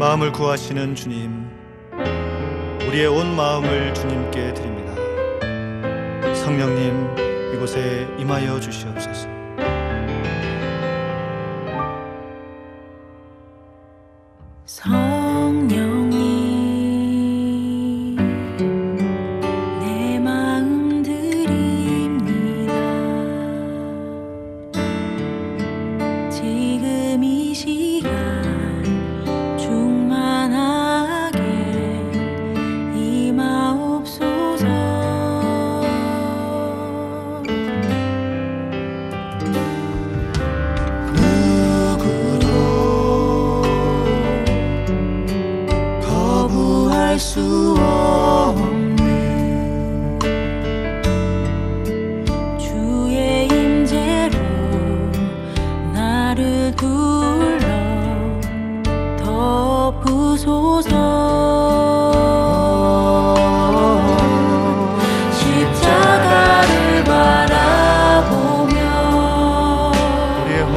마음을 구하시는 주님, 우리의 온 마음을 주님께 드립니다. 성령님, 이곳에 임하여 주시옵소서. 성령님, 내 마음 드립니다. 지금 이 시간 충만하게 임하옵소서. 누구도 거부할 수 없는 주의 임재로 나를 둘러 덮으소서. 십자가를 바라보며 우리의 온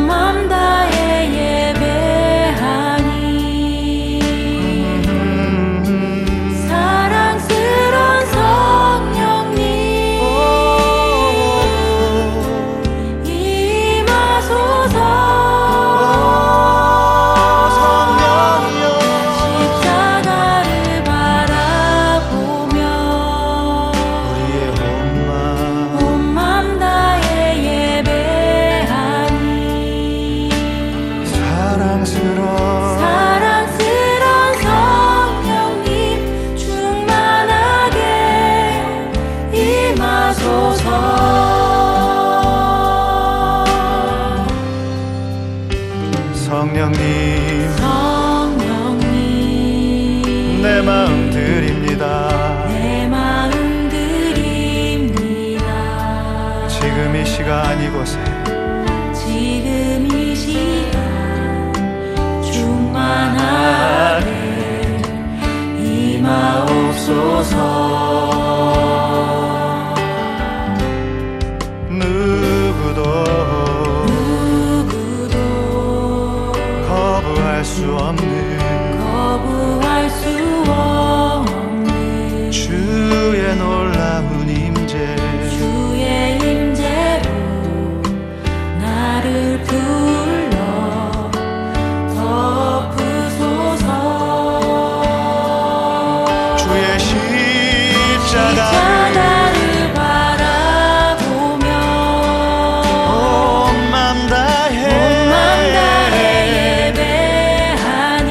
맘 다해 예배하니 사랑스런 성령님 임하소서. 십자가를 바라보며 온 맘 다해 예배하니 사랑스런 성령님 충만하게 임하소서. 성령님, 성령님, 내 마음 드립니다. 내 마음 드립니다. 지금 이 시간 이곳에 지금 이 시간 충만하게 임하옵소서. 누구도 거부할 수 없는 주의 놀라운 임재, 주의 임재로 나를 불러 덮으소서. 주의 십자가를 바라보며 온 맘 다해 예배하니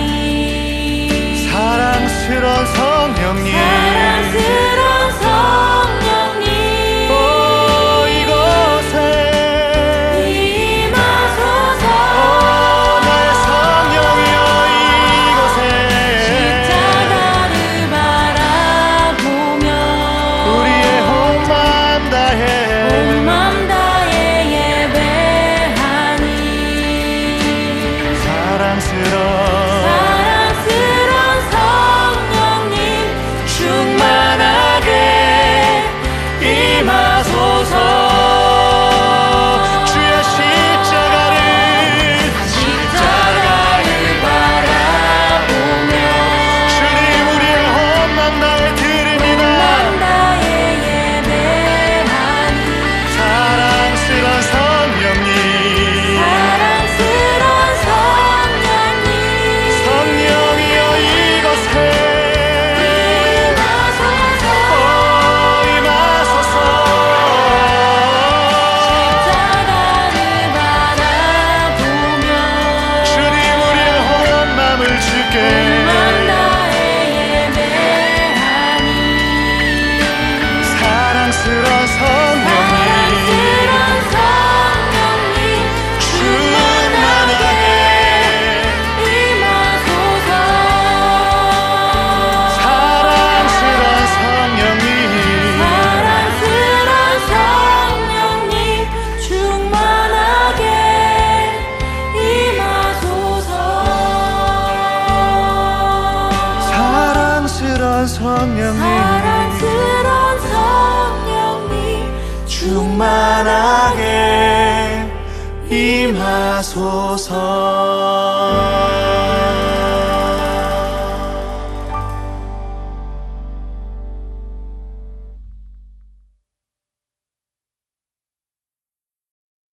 사랑스런 성령님 이곳에 임하소서. 나의 성령이여 이곳에 십자가를 바라보며 우리의 온 맘 다해 온 맘 다해 예배하니 사랑스런 성령님 충만하게 임하소서. 주의 십자가를 바라보며 주님 우리의 온 맘 다해 드립니다. 맘 다해 예배하니 사랑스런 성령님 성령이여 이곳에 임하소서. 임하소서. 십자가를 바라보며 주님 우리의 온 마음을 주께 맘 다해 예배하니 사랑스런 성령님 충만하게 임하소서. 사랑스런 성령님 충만하게 임하소서. 사랑스런 성령님 충만하게 임하소서.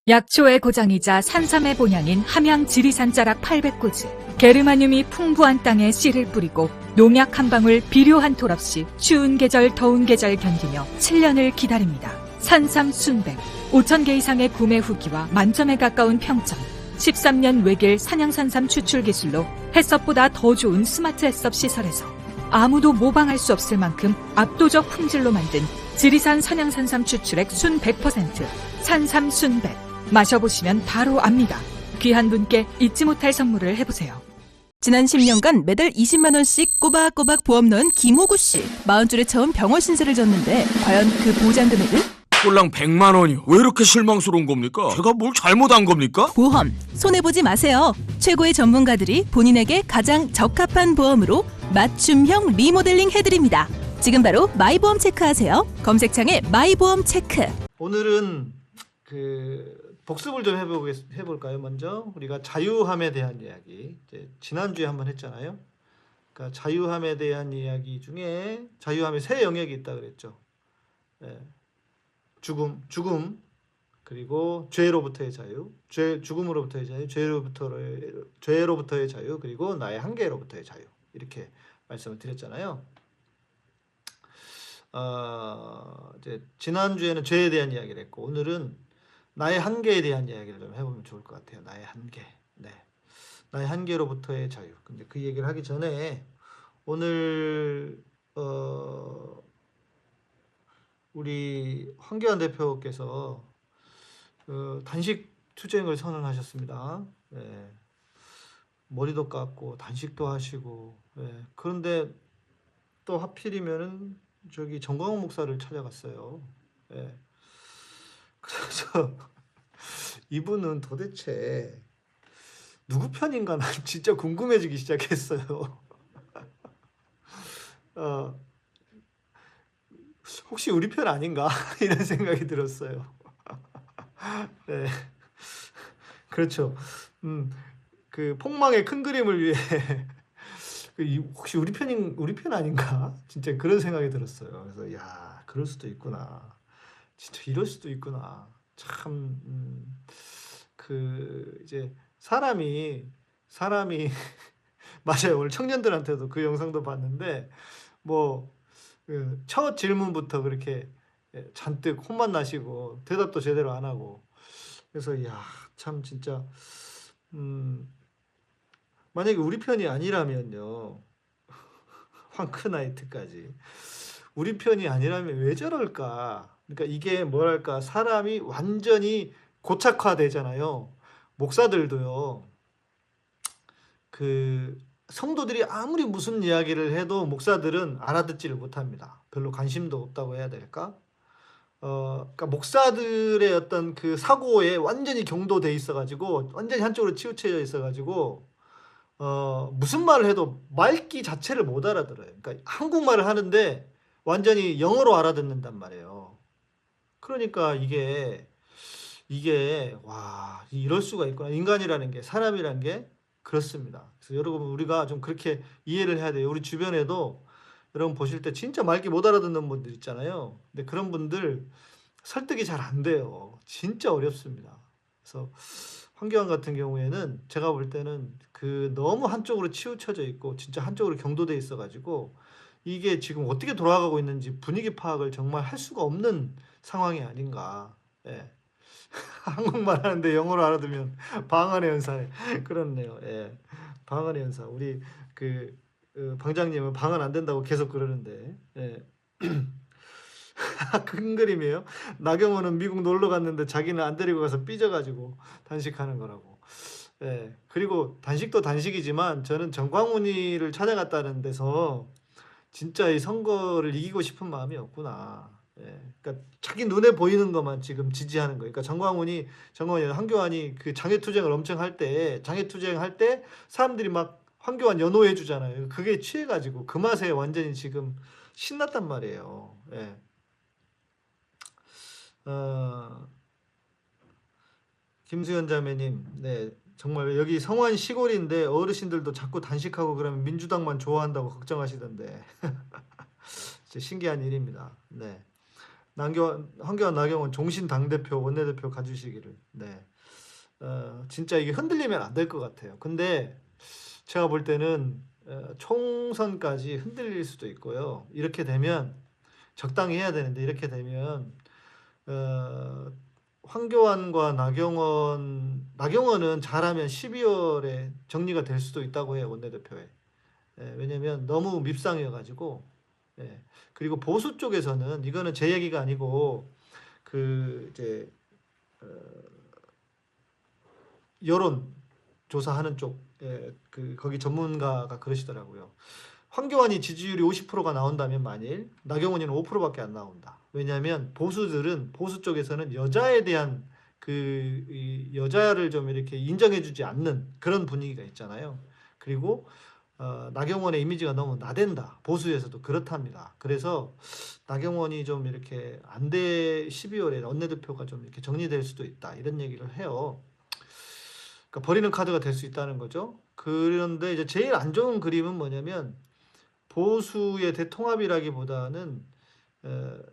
약초의 고장이자 산삼의 본향인 함양 지리산 자락 800고지. 게르마늄이 풍부한 땅에 씨를 뿌리고 농약 한 방울 비료 한 톨 없이 추운 계절 더운 계절 견디며 7년을 기다립니다. 산삼 순백 5,000개 이상의 구매 후기와 만점에 가까운 평점. 13년 외길 산양산삼 추출 기술로 햇섭보다 더 좋은 스마트 햇섭 시설에서 아무도 모방할 수 없을 만큼 압도적 품질로 만든 지리산 산양산삼 추출액 순 100% 산삼 순백. 마셔보시면 바로 압니다. 귀한 분께 잊지 못할 선물을 해보세요. 지난 10년간 매달 20만 원씩 꼬박꼬박 보험 넣은 김호구 씨. 40줄에 처음 병원 신세를 졌는데 과연 그 보장 금액은? 꼴랑 100만 원이요. 왜 이렇게 실망스러운 겁니까? 제가 뭘 잘못한 겁니까? 보험 손해보지 마세요. 최고의 전문가들이 본인에게 가장 적합한 보험으로 맞춤형 리모델링 해드립니다. 지금 바로 마이보험 체크하세요. 검색창에 마이보험 체크. 오늘은 복습을 좀 해볼까요? 먼저 우리가 자유함에 대한 이야기, 이제 지난주에 한번 했잖아요. 그러니까 자유함에 대한 이야기 중에 자유함의 세 영역이 있다 그랬죠. 죽음, 그리고 죄로부터의 자유, 죽음으로부터의 자유, 죄로부터의 자유, 그리고 나의 한계로부터의 자유, 이렇게 말씀을 드렸잖아요. 이제 지난주에는 죄에 대한 이야기를 했고, 오늘은 나의 한계에 대한 이야기를 좀 해보면 좋을 것 같아요. 나의 한계. 네. 나의 한계로부터의 자유. 근데 그 얘기를 하기 전에 오늘 우리 황교안 대표께서 단식 투쟁을 선언하셨습니다. 네. 머리도 감고 단식도 하시고. 네. 그런데 또 하필이면은 저기 정광훈 목사를 찾아갔어요. 네. 그래서 이분은 도대체 누구 편인가 난 진짜 궁금해지기 시작했어요. 혹시 우리 편 아닌가 이런 생각이 들었어요. 네, 그렇죠. 그 폭망의 큰 그림을 위해 혹시 우리 편 아닌가 진짜 그런 생각이 들었어요. 그래서 야, 그럴 수도 있구나. 진짜 이럴 수도 있구나. 참, 이제 사람이 맞아요. 오늘 청년들한테도 그 영상도 봤는데 첫 질문부터 그렇게 잔뜩 혼만 나시고 대답도 제대로 안 하고. 그래서 야, 참 진짜 만약에 우리 편이 아니라면요. 황크나이트까지 우리 편이 아니라면 왜 저럴까? 그러니까 이게 뭐랄까, 사람이 완전히 고착화되잖아요. 목사들도요. 성도들이 아무리 무슨 이야기를 해도 목사들은 알아듣지를 못합니다. 별로 관심도 없다고 해야 될까? 그러니까 목사들의 어떤 그 사고에 완전히 경도돼 있어가지고 완전히 한쪽으로 치우쳐져 있어가지고 무슨 말을 해도 말귀 자체를 못 알아들어요. 그러니까 한국말을 하는데 완전히 영어로 알아듣는단 말이에요. 그러니까 이게 와, 이럴 수가 있구나. 인간이라는 게, 사람이라는 게 그렇습니다. 그래서 여러분, 우리가 좀 그렇게 이해를 해야 돼요. 우리 주변에도 여러분 보실 때 진짜 말귀 못 알아듣는 분들 있잖아요. 근데 그런 분들 설득이 잘 안 돼요. 진짜 어렵습니다. 그래서 황교안 같은 경우에는 제가 볼 때는 너무 한쪽으로 치우쳐져 있고 진짜 한쪽으로 경도돼 있어가지고 이게 지금 어떻게 돌아가고 있는지 분위기 파악을 정말 할 수가 없는 상황이 아닌가. 예. 한국말 하는데 영어로 알아두면 방언의 연사네. 그렇네요. 예. 방언의 연사. 우리 방장님은 방언 안 된다고 계속 그러는데. 예. 큰 그림이에요. 나경원은 미국 놀러 갔는데 자기는 안 데리고 가서 삐져가지고 단식하는 거라고. 예. 그리고 단식도 단식이지만 저는 정광훈이를 찾아갔다는 데서 진짜 이 선거를 이기고 싶은 마음이 없구나. 예. 그러니까 자기 눈에 보이는 것만 지금 지지하는 거예요. 그러니까 정광훈이 황교안이 장애투쟁을 엄청 할 때, 장애투쟁할 때 사람들이 막 황교안 연호해 주잖아요. 그게 취해가지고 그 맛에 완전히 지금 신났단 말이에요. 예. 김수현 자매님, 네, 정말 여기 성완 시골인데 어르신들도 자꾸 단식하고 그러면 민주당만 좋아한다고 걱정하시던데 진짜 신기한 일입니다. 네, 황교안 나경원 종신 당대표 원내대표 가주시기를. 네. 진짜 이게 흔들리면 안 될 것 같아요. 근데 제가 볼 때는 총선까지 흔들릴 수도 있고요. 이렇게 되면 적당히 해야 되는데 이렇게 되면 황교안과 나경원은 잘하면 12월에 정리가 될 수도 있다고 해요. 원내대표에. 왜냐면 너무 밉상이어가지고. 그리고 보수 쪽에서는 이거는 제 얘기가 아니고 그 이제 여론 조사하는 쪽 거기 전문가가 그러시더라고요. 황교안이 지지율이 50%가 나온다면 만일 나경원이는 5%밖에 안 나온다. 왜냐하면 보수 쪽에서는 여자에 대한 이 여자를 좀 이렇게 인정해주지 않는 그런 분위기가 있잖아요. 그리고 나경원의 이미지가 너무 나댄다. 보수에서도 그렇답니다. 그래서 나경원이 좀 이렇게 안 돼 12월에 원내대표가 좀 이렇게 정리될 수도 있다. 이런 얘기를 해요. 그러니까 버리는 카드가 될 수 있다는 거죠. 그런데 이제 제일 안 좋은 그림은 뭐냐면 보수의 대통합이라기보다는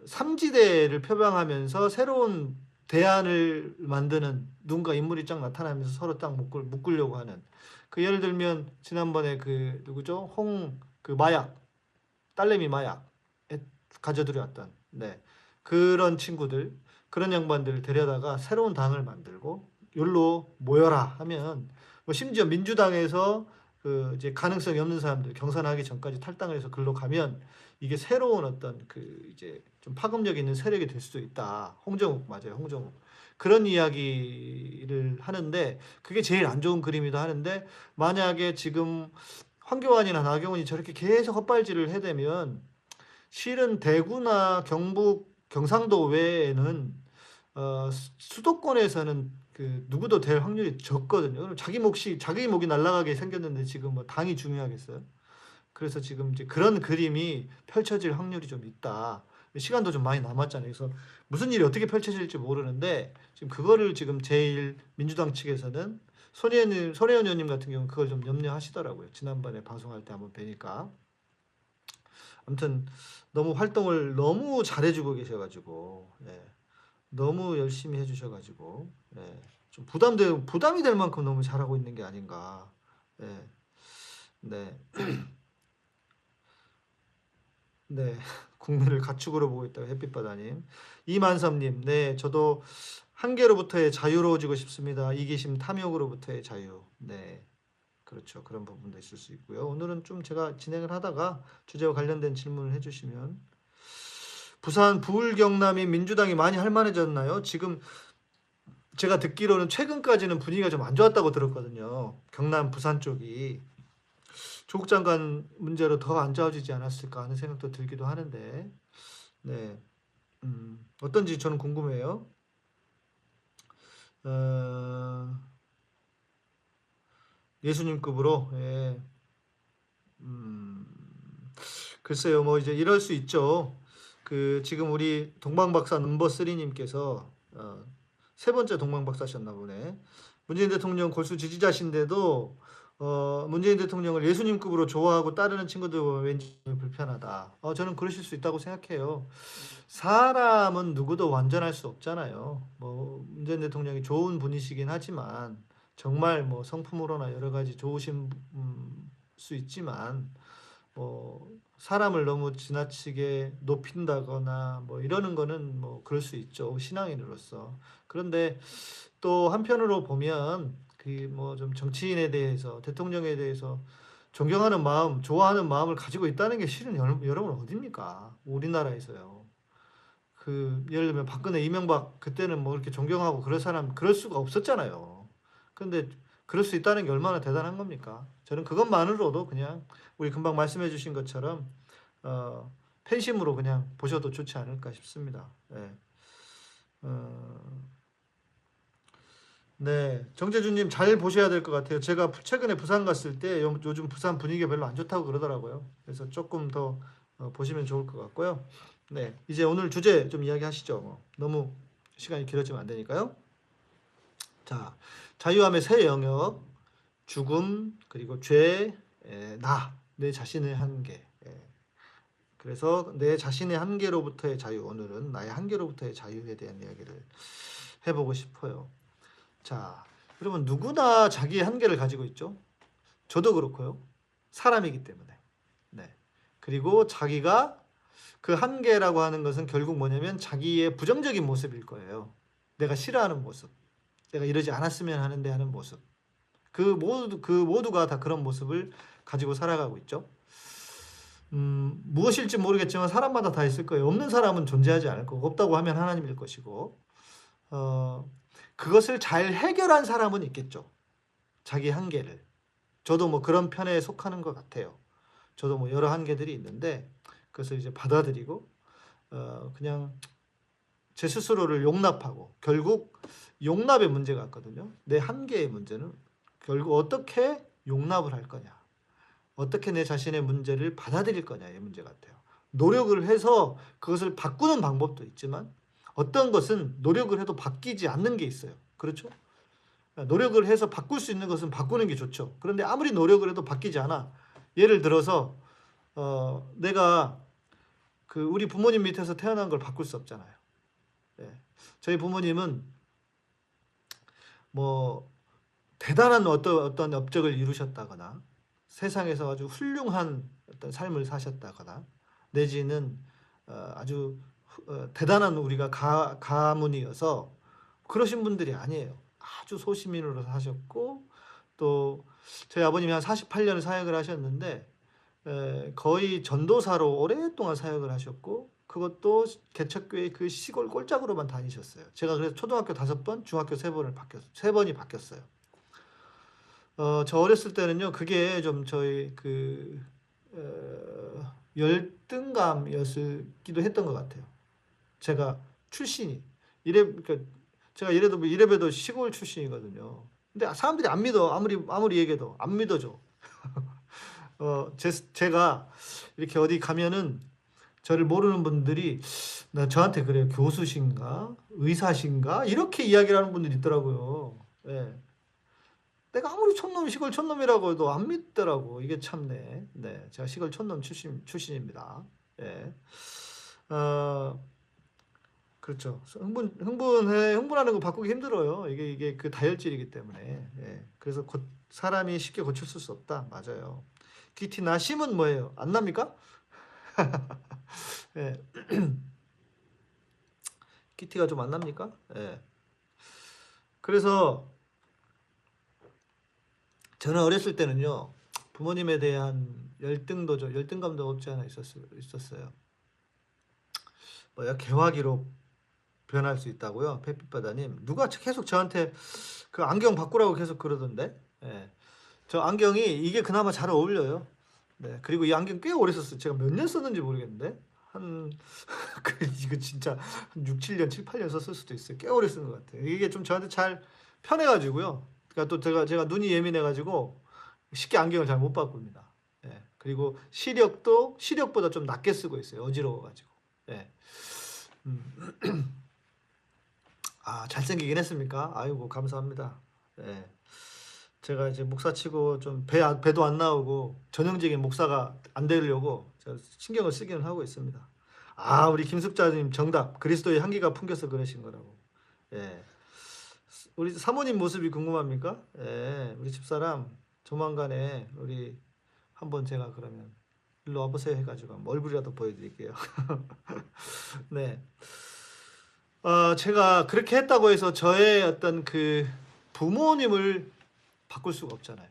삼지대를 표방하면서 새로운 대안을 만드는 누군가 인물이 쫙 나타나면서 서로 딱 묶으려고 하는 그 예를 들면 지난번에 그 누구죠? 그 딸내미 마약 가져들여왔던 그런 친구들 그런 양반들을 데려다가 새로운 당을 만들고 욜로 모여라 하면 뭐 심지어 민주당에서 그 이제 가능성이 없는 사람들 경선하기 전까지 탈당을 해서 글로 가면 이게 새로운 어떤 그 이제 좀 파급력 있는 세력이 될 수도 있다. 홍정욱 맞아요. 홍정욱. 그런 이야기를 하는데 그게 제일 안 좋은 그림이다 하는데 만약에 지금 황교안이나 나경원이 저렇게 계속 헛발질을 해대면 실은 대구나 경북 경상도 외에는 수도권에서는 그 누구도 될 확률이 적거든요. 자기 목이 날아가게 생겼는데 지금 뭐 당이 중요하겠어요? 그래서 지금 이제 그런 그림이 펼쳐질 확률이 좀 있다. 시간도 좀 많이 남았잖아요. 그래서 무슨 일이 어떻게 펼쳐질지 모르는데 지금 그거를 지금 제일 민주당 측에서는 손혜원 의원님 같은 경우는 그걸 좀 염려하시더라고요. 지난번에 방송할 때 한번 뵈니까. 아무튼 너무 활동을 너무 잘해주고 계셔가지고 너무 열심히 해주셔가지고 좀 부담이 될 만큼 너무 잘하고 있는 게 아닌가. 네, 국민을 가축으로 보고 있다고 햇빛바다님, 이만섭님, 네, 저도 한계로부터의 자유로워지고 싶습니다. 이기심, 탐욕으로부터의 자유. 네, 그렇죠. 그런 부분도 있을 수 있고요. 오늘은 좀 제가 진행을 하다가 주제와 관련된 질문을 해주시면 부산 부울 경남이 민주당이 많이 할만해졌나요? 지금 제가 듣기로는 최근까지는 분위기가 좀 안 좋았다고 들었거든요. 경남 부산 쪽이. 조국 장관 문제로 더 안 좋아지지 않았을까 하는 생각도 들기도 하는데 어떤지 저는 궁금해요. 예수님급으로 글쎄요. 뭐 이제 이럴 수 있죠. 그 지금 우리 동방박사 넘버 3님께서 세 번째 동방박사셨나 보네. 문재인 대통령 골수 지지자신데도 문재인 대통령을 예수님급으로 좋아하고 따르는 친구들 보면 왠지 불편하다. 저는 그러실 수 있다고 생각해요. 사람은 누구도 완전할 수 없잖아요. 뭐 문재인 대통령이 좋은 분이시긴 하지만 정말 뭐 성품으로나 여러 가지 좋으신 수 있지만 뭐 사람을 너무 지나치게 높인다거나 뭐 이러는 거는 뭐 그럴 수 있죠. 신앙인으로서. 그런데 또 한편으로 보면 그 뭐 좀 정치인에 대해서 대통령에 대해서 존경하는 마음, 좋아하는 마음을 가지고 있다는 게 실은 여러분 어딥니까? 우리나라에서요. 그 예를 들면 박근혜, 이명박 그때는 뭐 이렇게 존경하고 그럴 수가 없었잖아요. 그런데 그럴 수 있다는 게 얼마나 대단한 겁니까? 저는 그것만으로도 그냥 우리 금방 말씀해 주신 것처럼 팬심으로 그냥 보셔도 좋지 않을까 싶습니다. 네, 정재준님 잘 보셔야 될 것 같아요. 제가 최근에 부산 갔을 때 요즘 부산 분위기가 별로 안 좋다고 그러더라고요. 그래서 조금 더 보시면 좋을 것 같고요. 네, 이제 오늘 주제 좀 이야기하시죠. 너무 시간이 길어지면 안 되니까요. 자, 자유함의 세 영역, 죽음, 그리고 죄, 내 자신의 한계. 그래서 내 자신의 한계로부터의 자유, 오늘은 나의 한계로부터의 자유에 대한 이야기를 해보고 싶어요. 자, 여러분 누구나 자기의 한계를 가지고 있죠. 저도 그렇고요. 사람이기 때문에. 네. 그리고 자기가 그 한계라고 하는 것은 결국 뭐냐면 자기의 부정적인 모습일 거예요. 내가 싫어하는 모습, 내가 이러지 않았으면 하는데 하는 모습. 그 모두가 다 그런 모습을 가지고 살아가고 있죠. 무엇일지 모르겠지만 사람마다 다 있을 거예요. 없는 사람은 존재하지 않을 거고, 없다고 하면 하나님일 것이고, 그것을 잘 해결한 사람은 있겠죠. 자기 한계를. 저도 뭐 그런 편에 속하는 것 같아요. 저도 뭐 여러 한계들이 있는데 그것을 이제 받아들이고 그냥 제 스스로를 용납하고, 결국 용납의 문제가 있거든요. 내 한계의 문제는 결국 어떻게 용납을 할 거냐, 어떻게 내 자신의 문제를 받아들일 거냐의 문제 같아요. 노력을 해서 그것을 바꾸는 방법도 있지만 어떤 것은 노력을 해도 바뀌지 않는 게 있어요. 그렇죠? 노력을 해서 바꿀 수 있는 것은 바꾸는 게 좋죠. 그런데 아무리 노력을 해도 바뀌지 않아. 예를 들어서 내가 우리 부모님 밑에서 태어난 걸 바꿀 수 없잖아요. 네. 저희 부모님은 뭐 대단한 어떤 업적을 이루셨다거나 세상에서 아주 훌륭한 어떤 삶을 사셨다거나 내지는 아주 대단한 우리가 가문이어서 그러신 분들이 아니에요. 아주 소시민으로 사셨고, 또 저희 아버님이 한 48년 사역을 하셨는데 거의 전도사로 오랫동안 사역을 하셨고, 그것도 개척교회 그 시골 꼴짝으로만 다니셨어요. 제가 그래서 초등학교 5번, 중학교 3번이 바뀌었어요. 저 어렸을 때는요, 그게 좀 저희 열등감이었기도 했던 것 같아요. 제가 출신이 그러니까 제가 이래봬도 시골 출신이거든요. 근데 사람들이 안 믿어. 아무리 얘기해도 안 믿어줘. 제가 이렇게 어디 가면은 저를 모르는 분들이 저한테 그래요. 교수신가? 의사신가? 이렇게 이야기를 하는 분들이 있더라고요. 예. 내가 아무리 시골 촌놈이라고 해도 안 믿더라고. 이게 참네. 네, 제가 시골 촌놈 출신입니다. 예. 그렇죠. 흥분하는 거 바꾸기 힘들어요. 이게 그 다혈질이기 때문에. 예. 그래서 사람이 쉽게 고칠 수 없다. 맞아요. 귀티 나심은 뭐예요? 안 납니까? 예. 귀티가 좀 안 납니까? 예. 그래서 저는 어렸을 때는요, 부모님에 대한 열등감도 없지 않아 있었어요. 개화기로 변할 수 있다고요? 햇빛바다님, 누가 계속 저한테 그 안경 바꾸라고 계속 그러던데. 예. 저 안경이 이게 그나마 잘 어울려요. 네. 그리고 이 안경 꽤 오래 썼어요. 제가 몇 년 썼는지 모르겠는데 이거 진짜 한 6, 7년, 7, 8년 썼을 수도 있어요. 꽤 오래 쓴 것 같아요. 이게 좀 저한테 잘 편해가지고요. 그러니까 또 제가 눈이 예민해가지고 쉽게 안경을 잘 못 바꿉니다. 예. 그리고 시력보다 좀 낮게 쓰고 있어요. 어지러워가지고. 예. 잘생기긴 했습니까? 아이고, 감사합니다. 예. 제가 이제 목사치고 좀 배도 안 나오고 전형적인 목사가 안 되려고 제가 신경을 쓰기는 하고 있습니다. 우리 김숙자님 정답. 그리스도의 향기가 풍겨서 그러신 거라고. 예. 우리 사모님 모습이 궁금합니까? 예. 우리 집사람 조만간에 우리 한번 제가 그러면 일로 와보세요 해가지고 얼굴이라도 보여드릴게요. 네. 제가 그렇게 했다고 해서 저의 어떤 그 부모님을 바꿀 수가 없잖아요.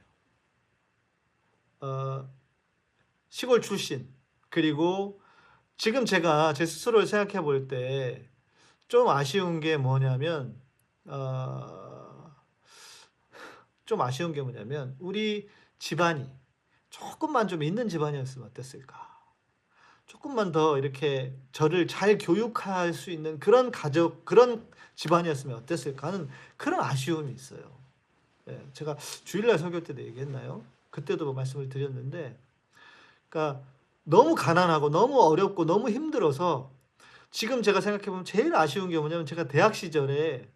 시골 출신, 그리고 지금 제가 제 스스로를 생각해 볼 때 좀 아쉬운 게 뭐냐면 우리 집안이 조금만 좀 있는 집안이었으면 어땠을까? 조금만 더 이렇게 저를 잘 교육할 수 있는 그런 가족, 그런 집안이었으면 어땠을까 하는 그런 아쉬움이 있어요. 예, 제가 주일날 설교 때도 얘기했나요? 그때도 말씀을 드렸는데, 그러니까 너무 가난하고 너무 어렵고 너무 힘들어서 지금 제가 생각해보면 제일 아쉬운 게 뭐냐면, 제가 대학 시절에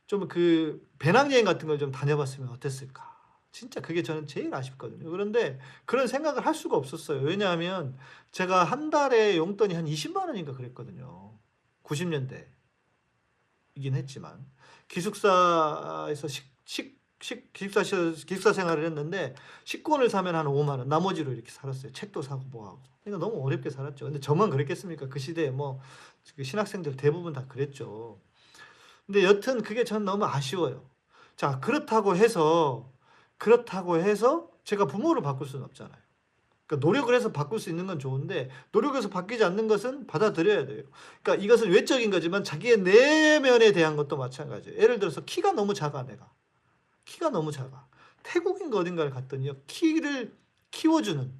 좀 그 배낭여행 같은 걸 좀 다녀봤으면 어땠을까? 진짜 그게 저는 제일 아쉽거든요. 그런데 그런 생각을 할 수가 없었어요. 왜냐하면 제가 한 달에 용돈이 한 20만 원인가 그랬거든요. 90년대이긴 했지만 기숙사에서 기숙사 생활을 했는데 식권을 사면 한 5만 원, 나머지로 이렇게 살았어요. 책도 사고 뭐 하고. 그러니까 너무 어렵게 살았죠. 근데 저만 그랬겠습니까? 그 시대에 뭐 신학생들 대부분 다 그랬죠. 근데 여튼 그게 전 너무 아쉬워요. 자, 그렇다고 해서 제가 부모를 바꿀 수는 없잖아요. 그러니까 노력을 해서 바꿀 수 있는 건 좋은데 노력해서 바뀌지 않는 것은 받아들여야 돼요. 그러니까 이것은 외적인 거지만 자기의 내면에 대한 것도 마찬가지예요. 예를 들어서 키가 너무 작아, 내가. 키가 너무 작아. 태국인가 어딘가를 갔더니요. 키를 키워주는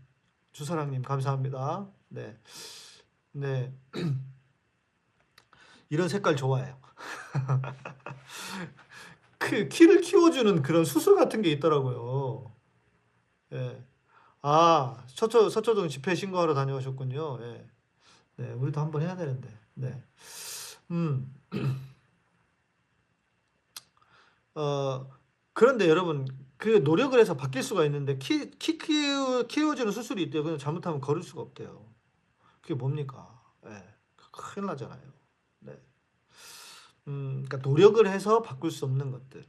주사랑님 감사합니다. 네. 네. 이런 색깔 좋아해요. 그 키를 키워주는 그런 수술 같은 게 있더라고요. 예. 아, 서초동 집회 신고하러 다녀오셨군요. 예. 네, 우리도 한번 해야 되는데. 네. 그런데 여러분, 그 노력을 해서 바뀔 수가 있는데 키워주는 수술이 있대요. 그냥 잘못하면 걸을 수가 없대요. 그게 뭡니까? 예. 큰일 나잖아요. 네. 그러니까 노력을 해서 바꿀 수 없는 것들은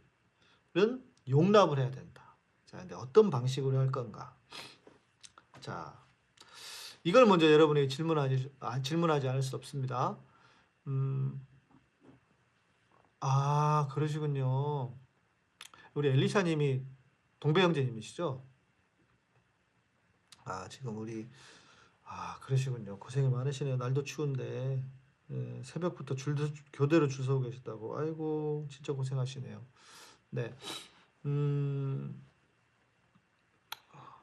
용납을 해야 된다. 자, 근데 어떤 방식으로 할 건가? 자, 이걸 먼저 여러분이 질문하지 않을 수 없습니다. 아, 그러시군요. 우리 엘리샤님이 동배 형제님이시죠? 아, 지금 그러시군요. 고생이 많으시네요. 날도 추운데. 예, 새벽부터 교대로 줄 서고 계시다고. 아이고, 진짜 고생하시네요. 네.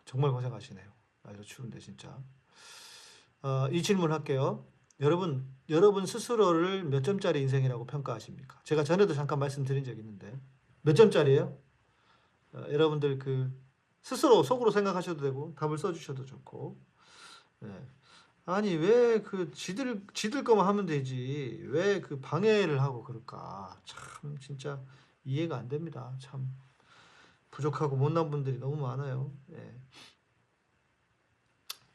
정말 고생하시네요. 날도 추운데 진짜. 이 질문 할게요. 여러분 스스로를 몇 점짜리 인생이라고 평가하십니까? 제가 전에도 잠깐 말씀드린 적이 있는데 몇 점짜리예요? 여러분들 스스로 속으로 생각하셔도 되고 답을 써주셔도 좋고. 네. 아니 왜 지들 거만 하면 되지 왜 방해를 하고 그럴까? 참 진짜 이해가 안 됩니다. 참 부족하고 못난 분들이 너무 많아요. 예.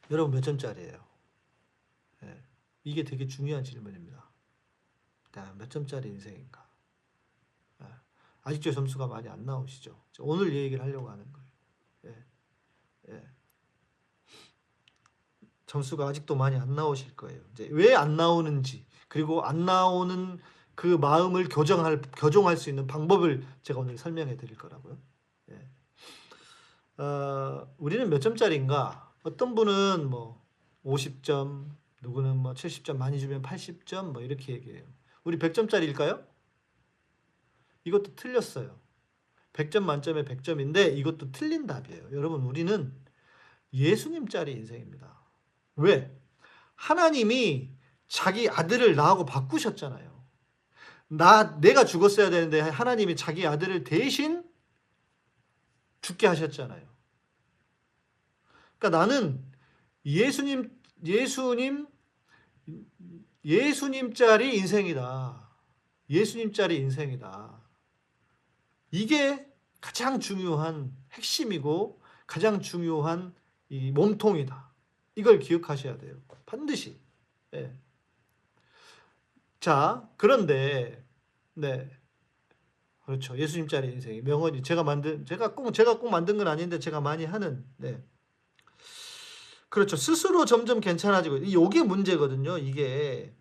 여러분 몇 점짜리예요? 예. 이게 되게 중요한 질문입니다. 몇 점짜리 인생인가? 예. 아직도 점수가 많이 안 나오시죠? 오늘 이 얘기를 하려고 하는 거예요. 예. 예. 점수가 아직도 많이 안 나오실 거예요. 이제 왜 안 나오는지, 그리고 안 나오는 그 마음을 교정할 수 있는 방법을 제가 오늘 설명해 드릴 거라고요. 예. 우리는 몇 점짜리인가? 어떤 분은 뭐 50점, 누구는 뭐 70점, 많이 주면 80점 뭐 이렇게 얘기해요. 우리 100점짜리일까요? 이것도 틀렸어요. 100점 만점에 100점인데 이것도 틀린 답이에요. 여러분, 우리는 예수님짜리 인생입니다. 왜? 하나님이 자기 아들을 나하고 바꾸셨잖아요. 내가 죽었어야 되는데 하나님이 자기 아들을 대신 죽게 하셨잖아요. 그러니까 나는 예수님짜리 인생이다. 예수님짜리 인생이다. 이게 가장 중요한 핵심이고 가장 중요한 이 몸통이다. 이걸 기억하셔야 돼요. 반드시. 예. 자, 그런데 네. 그렇죠. 예수님짜리 인생이 명언이 제가 꼭 만든 건 아닌데 제가 많이 하는. 네. 그렇죠. 스스로 점점 괜찮아지고 이게 문제거든요. 이게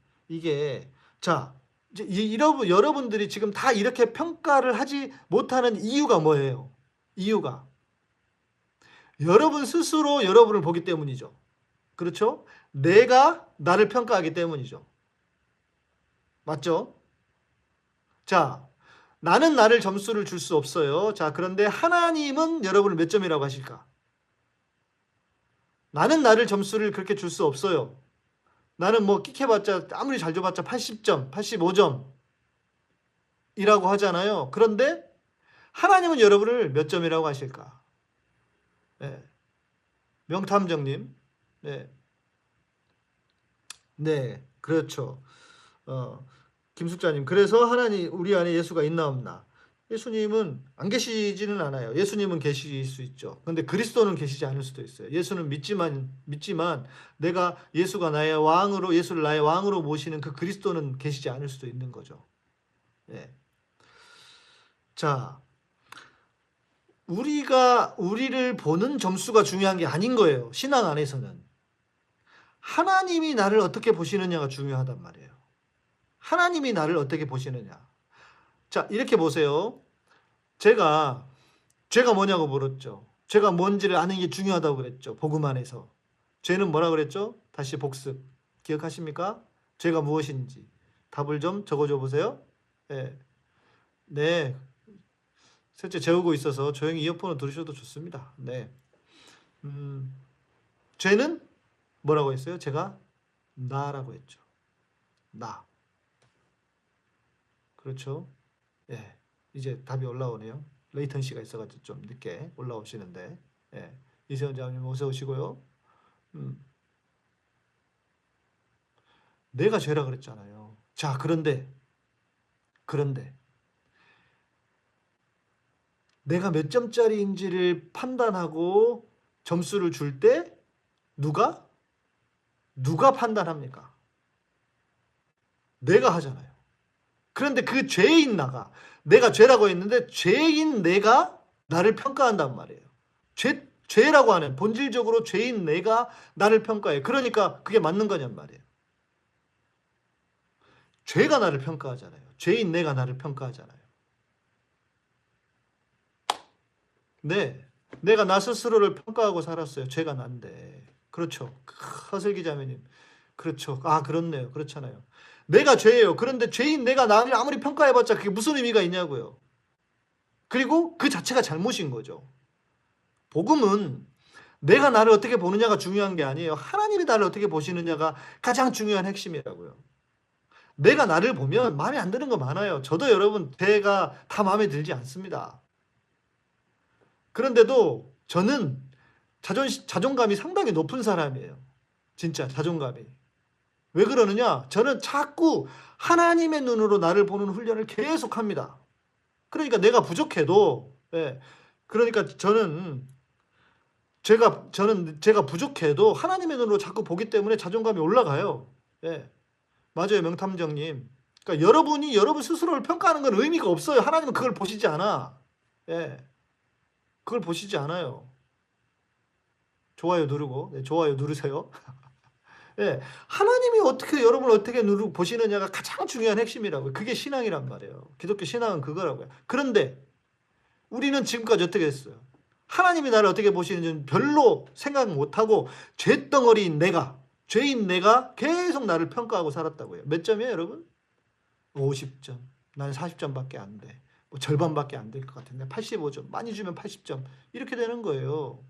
자, 이제 여러분들이 지금 다 이렇게 평가를 하지 못하는 이유가 뭐예요? 이유가 여러분 스스로 여러분을 보기 때문이죠. 그렇죠? 내가 나를 평가하기 때문이죠. 맞죠? 자, 나는 나를 점수를 줄 수 없어요. 자, 그런데 하나님은 여러분을 몇 점이라고 하실까? 나는 나를 점수를 그렇게 줄 수 없어요. 나는 뭐 끽해봤자 아무리 잘 줘봤자 80점, 85점이라고 하잖아요. 그런데 하나님은 여러분을 몇 점이라고 하실까? 네. 명탐정님. 네. 네, 그렇죠. 김숙자님, 그래서 하나님 우리 안에 예수가 있나 없나? 예수님은 안 계시지는 않아요. 예수님은 계실 수 있죠. 근데 그리스도는 계시지 않을 수도 있어요. 예수는 믿지만 내가 예수가 나의 왕으로, 예수를 나의 왕으로 모시는 그 그리스도는 계시지 않을 수도 있는 거죠. 예. 자, 우리를 보는 점수가 중요한 게 아닌 거예요. 신앙 안에서는. 하나님이 나를 어떻게 보시느냐가 중요하단 말이에요. 하나님이 나를 어떻게 보시느냐. 자, 이렇게 보세요. 제가 뭐냐고 물었죠. 죄가 뭔지를 아는 게 중요하다고 그랬죠. 복음 안에서. 죄는 뭐라 그랬죠? 다시 복습. 기억하십니까? 죄가 무엇인지. 답을 좀 적어줘 보세요. 네. 네. 셋째 재우고 있어서 조용히 이어폰을 들으셔도 좋습니다. 네. 죄는 뭐라고 했어요? 제가 나라고 했죠. 나. 그렇죠? 예. 이제 답이 올라오네요. 레이턴시가 있어가지고 좀 늦게 올라오시는데. 예. 이세훈 장님 어서 오시고요. 내가 죄라 그랬잖아요. 자, 그런데 내가 몇 점짜리인지를 판단하고 점수를 줄 때 누가 판단합니까? 내가 하잖아요. 그런데 그 죄인 내가 죄라고 했는데 죄인 내가 나를 평가한단 말이에요. 죄라고 하는 본질적으로 죄인 내가 나를 평가해. 그러니까 그게 맞는 거냔 말이에요. 죄가 나를 평가하잖아요. 죄인 내가 나를 평가하잖아요. 네, 내가 나 스스로를 평가하고 살았어요. 죄가 난데. 그렇죠. 허슬 기자매님. 그렇죠. 아, 그렇네요. 그렇잖아요. 내가 죄예요. 그런데 죄인 내가 나를 아무리 평가해봤자 그게 무슨 의미가 있냐고요. 그리고 그 자체가 잘못인 거죠. 복음은 내가 나를 어떻게 보느냐가 중요한 게 아니에요. 하나님이 나를 어떻게 보시느냐가 가장 중요한 핵심이라고요. 내가 나를 보면 마음에 안 드는 거 많아요. 저도 여러분 제가 다 마음에 들지 않습니다. 그런데도 저는 자존감이 상당히 높은 사람이에요. 진짜 자존감이. 왜 그러느냐? 저는 자꾸 하나님의 눈으로 나를 보는 훈련을 계속 합니다. 그러니까 내가 부족해도, 그러니까 저는 제가 부족해도 하나님의 눈으로 자꾸 보기 때문에 자존감이 올라가요. 맞아요, 명탐정님. 그러니까 여러분이 여러분 스스로를 평가하는 건 의미가 없어요. 하나님은 그걸 보시지 않아. 그걸 보시지 않아요. 좋아요 누르고, 좋아요 누르세요. 하나님이 여러분을 어떻게 보시느냐가 가장 중요한 핵심이라고요. 그게 신앙이란 말이에요. 기독교 신앙은 그거라고요. 그런데 우리는 지금까지 어떻게 했어요? 하나님이 나를 어떻게 보시는지는 별로 생각 못하고 죄덩어리인 죄인 내가 계속 나를 평가하고 살았다고요. 몇 점이에요, 여러분? 50점. 나는 40점밖에 안 돼. 뭐 절반밖에 안 될 것 같은데 85점. 많이 주면 80점. 이렇게 되는 거예요.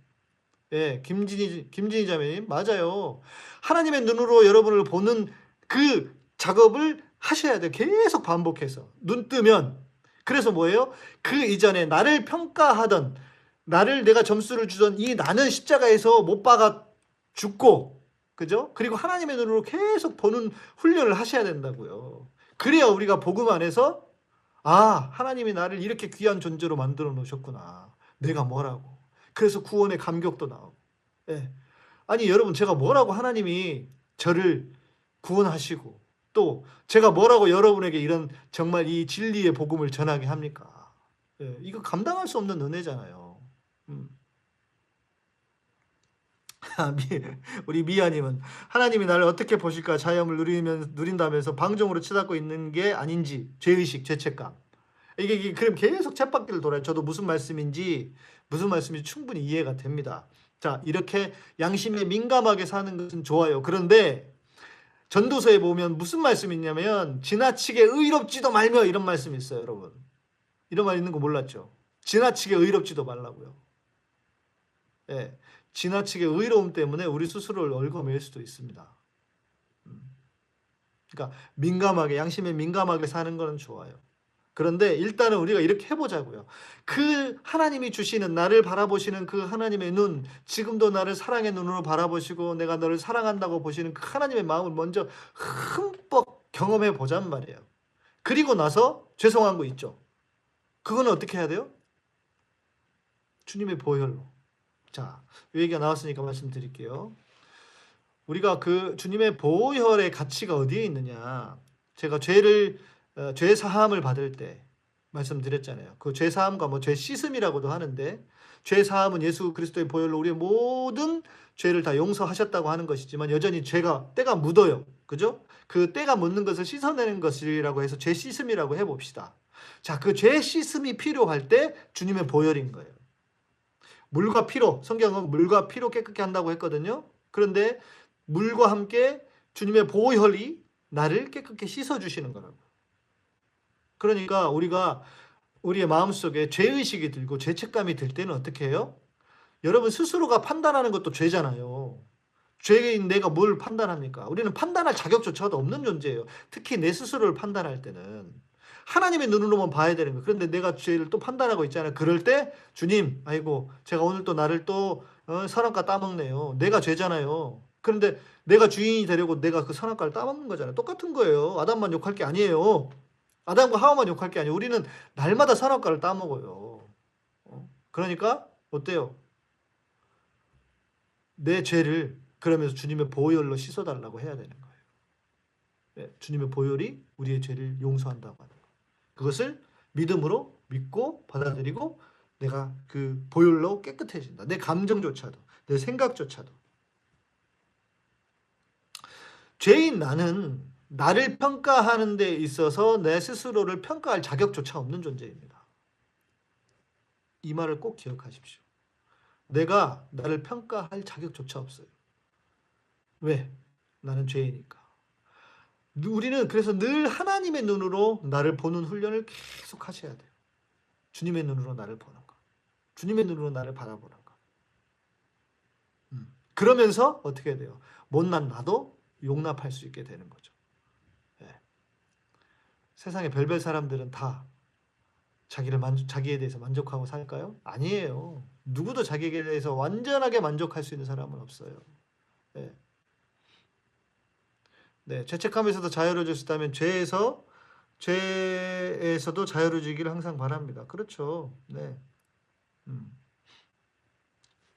김진희 자매님 맞아요. 하나님의 눈으로 여러분을 보는 그 작업을 하셔야 돼요. 계속 반복해서. 눈 뜨면. 그래서 뭐예요? 그 이전에 나를 평가하던, 나를 내가 점수를 주던 이 나는 십자가에서 못 박아 죽고, 그죠? 그리고 하나님의 눈으로 계속 보는 훈련을 하셔야 된다고요. 그래야 우리가 복음 안에서 하나님이 나를 이렇게 귀한 존재로 만들어 놓으셨구나. 내가 뭐라고. 그래서 구원의 감격도 나오고. 아니 여러분, 제가 뭐라고 하나님이 저를 구원하시고 또 제가 뭐라고 여러분에게 이런 정말 이 진리의 복음을 전하게 합니까? 이거 감당할 수 없는 은혜잖아요. 우리 미아님은 하나님이 나를 어떻게 보실까 자염을 누린다면서 방종으로 치닫고 있는 게 아닌지 죄의식, 죄책감. 이게 그럼 계속 쳇바퀴를 돌아요. 저도 무슨 말씀인지 충분히 이해가 됩니다. 자, 이렇게 양심에 민감하게 사는 것은 좋아요. 그런데 전도서에 보면 무슨 말씀이 있냐면 지나치게 의롭지도 말며 이런 말씀이 있어요, 여러분. 이런 말 있는 거 몰랐죠? 지나치게 의롭지도 말라고요. 지나치게 의로움 때문에 우리 스스로를 얽어맬 수도 있습니다. 그러니까 양심에 민감하게 사는 거는 좋아요. 그런데 일단은 우리가 이렇게 해보자고요. 그 하나님이 주시는, 나를 바라보시는 그 하나님의 눈, 지금도 나를 사랑의 눈으로 바라보시고 내가 너를 사랑한다고 보시는 그 하나님의 마음을 먼저 흠뻑 경험해 보잔 말이에요. 그리고 나서 죄송한 거 있죠. 그거는 어떻게 해야 돼요? 주님의 보혈로. 자, 이 얘기가 나왔으니까 말씀드릴게요. 우리가 그 주님의 보혈의 가치가 어디에 있느냐? 제가 죄 사함을 받을 때 말씀드렸잖아요. 그 죄 사함과 뭐 죄 씻음이라고도 하는데, 죄 사함은 예수 그리스도의 보혈로 우리의 모든 죄를 다 용서하셨다고 하는 것이지만 여전히 때가 묻어요. 그죠? 그 때가 묻는 것을 씻어내는 것이라고 해서 죄 씻음이라고 해봅시다. 자, 그 죄 씻음이 필요할 때 주님의 보혈인 거예요. 물과 피로, 성경은 물과 피로 깨끗게 한다고 했거든요. 그런데 물과 함께 주님의 보혈이 나를 깨끗게 씻어주시는 거라고. 그러니까 우리가 우리의 마음속에 죄의식이 들고 죄책감이 들 때는 어떻게 해요? 여러분 스스로가 판단하는 것도 죄잖아요. 죄인 내가 뭘 판단합니까? 우리는 판단할 자격조차도 없는 존재예요. 특히 내 스스로를 판단할 때는 하나님의 눈으로만 봐야 되는 거예요. 그런데 내가 죄를 또 판단하고 있잖아요. 그럴 때 주님, 아이고 제가 오늘 또 나를 또 선악과 따먹네요. 내가 죄잖아요. 그런데 내가 주인이 되려고 내가 그 선악과를 따먹는 거잖아요. 똑같은 거예요. 아담만 욕할 게 아니에요. 아담과 하와만 욕할 게 아니에요. 우리는 날마다 선악과를 따먹어요. 그러니까 어때요? 내 죄를 그러면서 주님의 보혈로 씻어달라고 해야 되는 거예요. 네, 주님의 보혈이 우리의 죄를 용서한다고 하는 거예요. 그것을 믿음으로 믿고 받아들이고 내가 그 보혈로 깨끗해진다. 내 감정조차도, 내 생각조차도. 죄인 나는 나를 평가하는 데 있어서 내 스스로를 평가할 자격조차 없는 존재입니다. 이 말을 꼭 기억하십시오. 내가 나를 평가할 자격조차 없어요. 왜? 나는 죄이니까. 우리는 그래서 늘 하나님의 눈으로 나를 보는 훈련을 계속 하셔야 돼요. 주님의 눈으로 나를 보는 것. 주님의 눈으로 나를 바라보는 것. 그러면서 어떻게 해야 돼요? 못난 나도 용납할 수 있게 되는 거죠. 네. 세상에 별별 사람들은 다 자기에 대해서 만족하고 살까요? 아니에요. 누구도 자기에 대해서 완전하게 만족할 수 있는 사람은 없어요. 네. 네, 죄책감에서도 자유로워질 수 있다면 죄에서도 자유로워지기를 항상 바랍니다. 그렇죠. 네.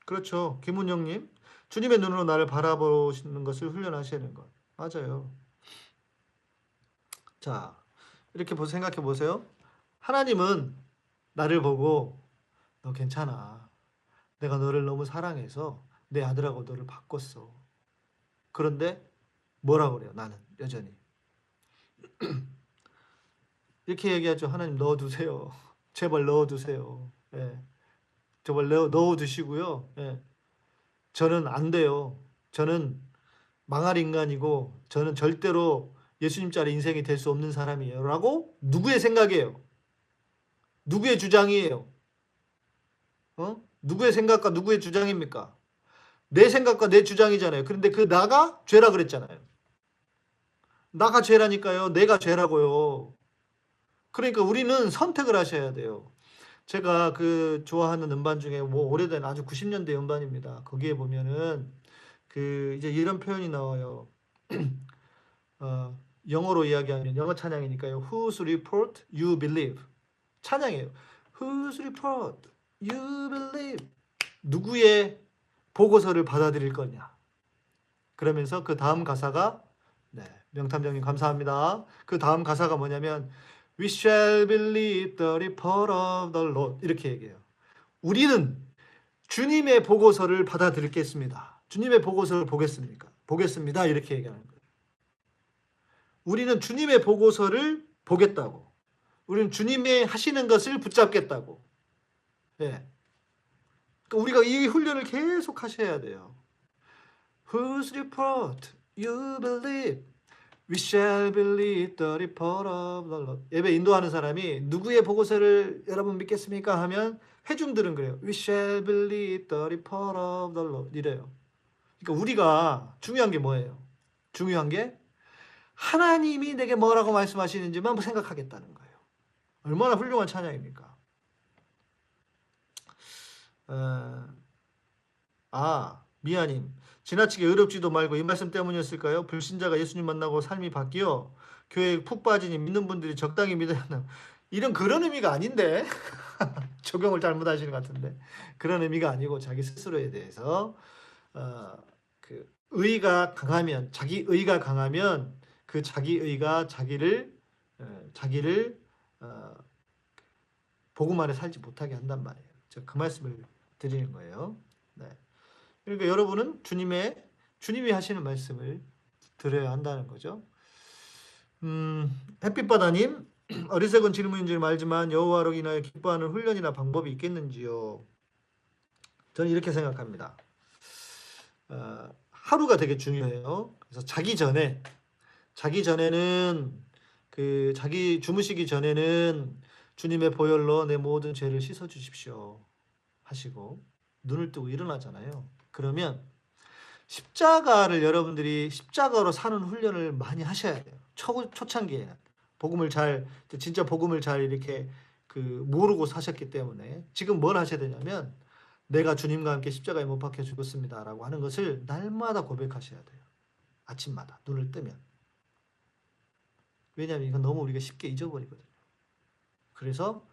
그렇죠. 김은영님, 주님의 눈으로 나를 바라보시는 것을 훈련하시는 것. 맞아요. 자, 이렇게 생각해 보세요. 하나님은 나를 보고 너 괜찮아. 내가 너를 너무 사랑해서 내 아들하고 너를 바꿨어. 그런데 뭐라고 그래요? 나는 여전히 이렇게 얘기하죠. 하나님 넣어두세요. 제발 넣어두세요. 예. 제발 넣어두시고요. 예. 저는 안 돼요. 저는 망할 인간이고 저는 절대로 예수님짜리 인생이 될 수 없는 사람이에요. 라고 누구의 생각이에요? 누구의 주장이에요? 누구의 생각과 누구의 주장입니까? 내 생각과 내 주장이잖아요. 그런데 그 나가 죄라 그랬잖아요. 나가 죄라니까요. 내가 죄라고요. 그러니까 우리는 선택을 하셔야 돼요. 제가 그 좋아하는 음반 중에 뭐 오래된 아주 90년대 음반입니다. 거기에 보면은 그 이제 이런 표현이 나와요. 영어로 이야기하면 영어 찬양이니까요. Whose report you believe. 찬양이에요. Whose report you believe. 누구의 보고서를 받아들일 거냐. 그러면서 그 다음 가사가 네, 명탐정님 감사합니다. 그 다음 가사가 뭐냐면 We shall believe the report of the Lord. 이렇게 얘기해요. 우리는 주님의 보고서를 받아들이겠습니다. 주님의 보고서를 보겠습니다. 이렇게 얘기하는 거예요. 우리는 주님의 보고서를 보겠다고. 우리는 주님의 하시는 것을 붙잡겠다고. 예. 그러니까 우리가 이 훈련을 계속 하셔야 돼요. Whose report you believe? We shall believe the report of the Lord. 예배 인도하는 사람이 누구의 보고서를 여러분 믿겠습니까? 하면 회중들은 그래요. We shall believe the report of the Lord. 이래요. 그러니까 우리가 중요한 게 뭐예요? 중요한 게 하나님이 내게 뭐라고 말씀하시는지만 생각하겠다는 거예요. 얼마나 훌륭한 찬양입니까? 미아님, 지나치게 의롭지도 말고 이 말씀 때문이었을까요? 불신자가 예수님 만나고 삶이 바뀌어 교회에 푹 빠지니 믿는 분들이 적당히 믿어야 한다. 이런 그런 의미가 아닌데 적용을 잘못하시는 것 같은데 그런 의미가 아니고 자기 스스로에 대해서 그 의가 강하면 자기 의가 강하면 그 자기 의가 자기를 복음 안에 살지 못하게 한단 말이에요. 제가 그 말씀을 드리는 거예요. 네. 그러니까 여러분은 주님이 하시는 말씀을 들어야 한다는 거죠. 햇빛바다님, 어리석은 질문인 줄 알지만 여호와로 인하여 기뻐하는 훈련이나 방법이 있겠는지요? 저는 이렇게 생각합니다. 하루가 되게 중요해요. 그래서 자기 전에는 자기 주무시기 전에는 주님의 보혈로 내 모든 죄를 씻어 주십시오 하시고 눈을 뜨고 일어나잖아요. 그러면 십자가를 여러분들이 십자가로 사는 훈련을 많이 하셔야 돼요. 초창기에는 진짜 복음을 잘 이렇게 모르고 사셨기 때문에 지금 뭘 하셔야 되냐면 내가 주님과 함께 십자가에 못 박혀 죽었습니다라고 하는 것을 날마다 고백하셔야 돼요. 아침마다 눈을 뜨면. 왜냐하면 이건 너무 우리가 쉽게 잊어버리거든요. 그래서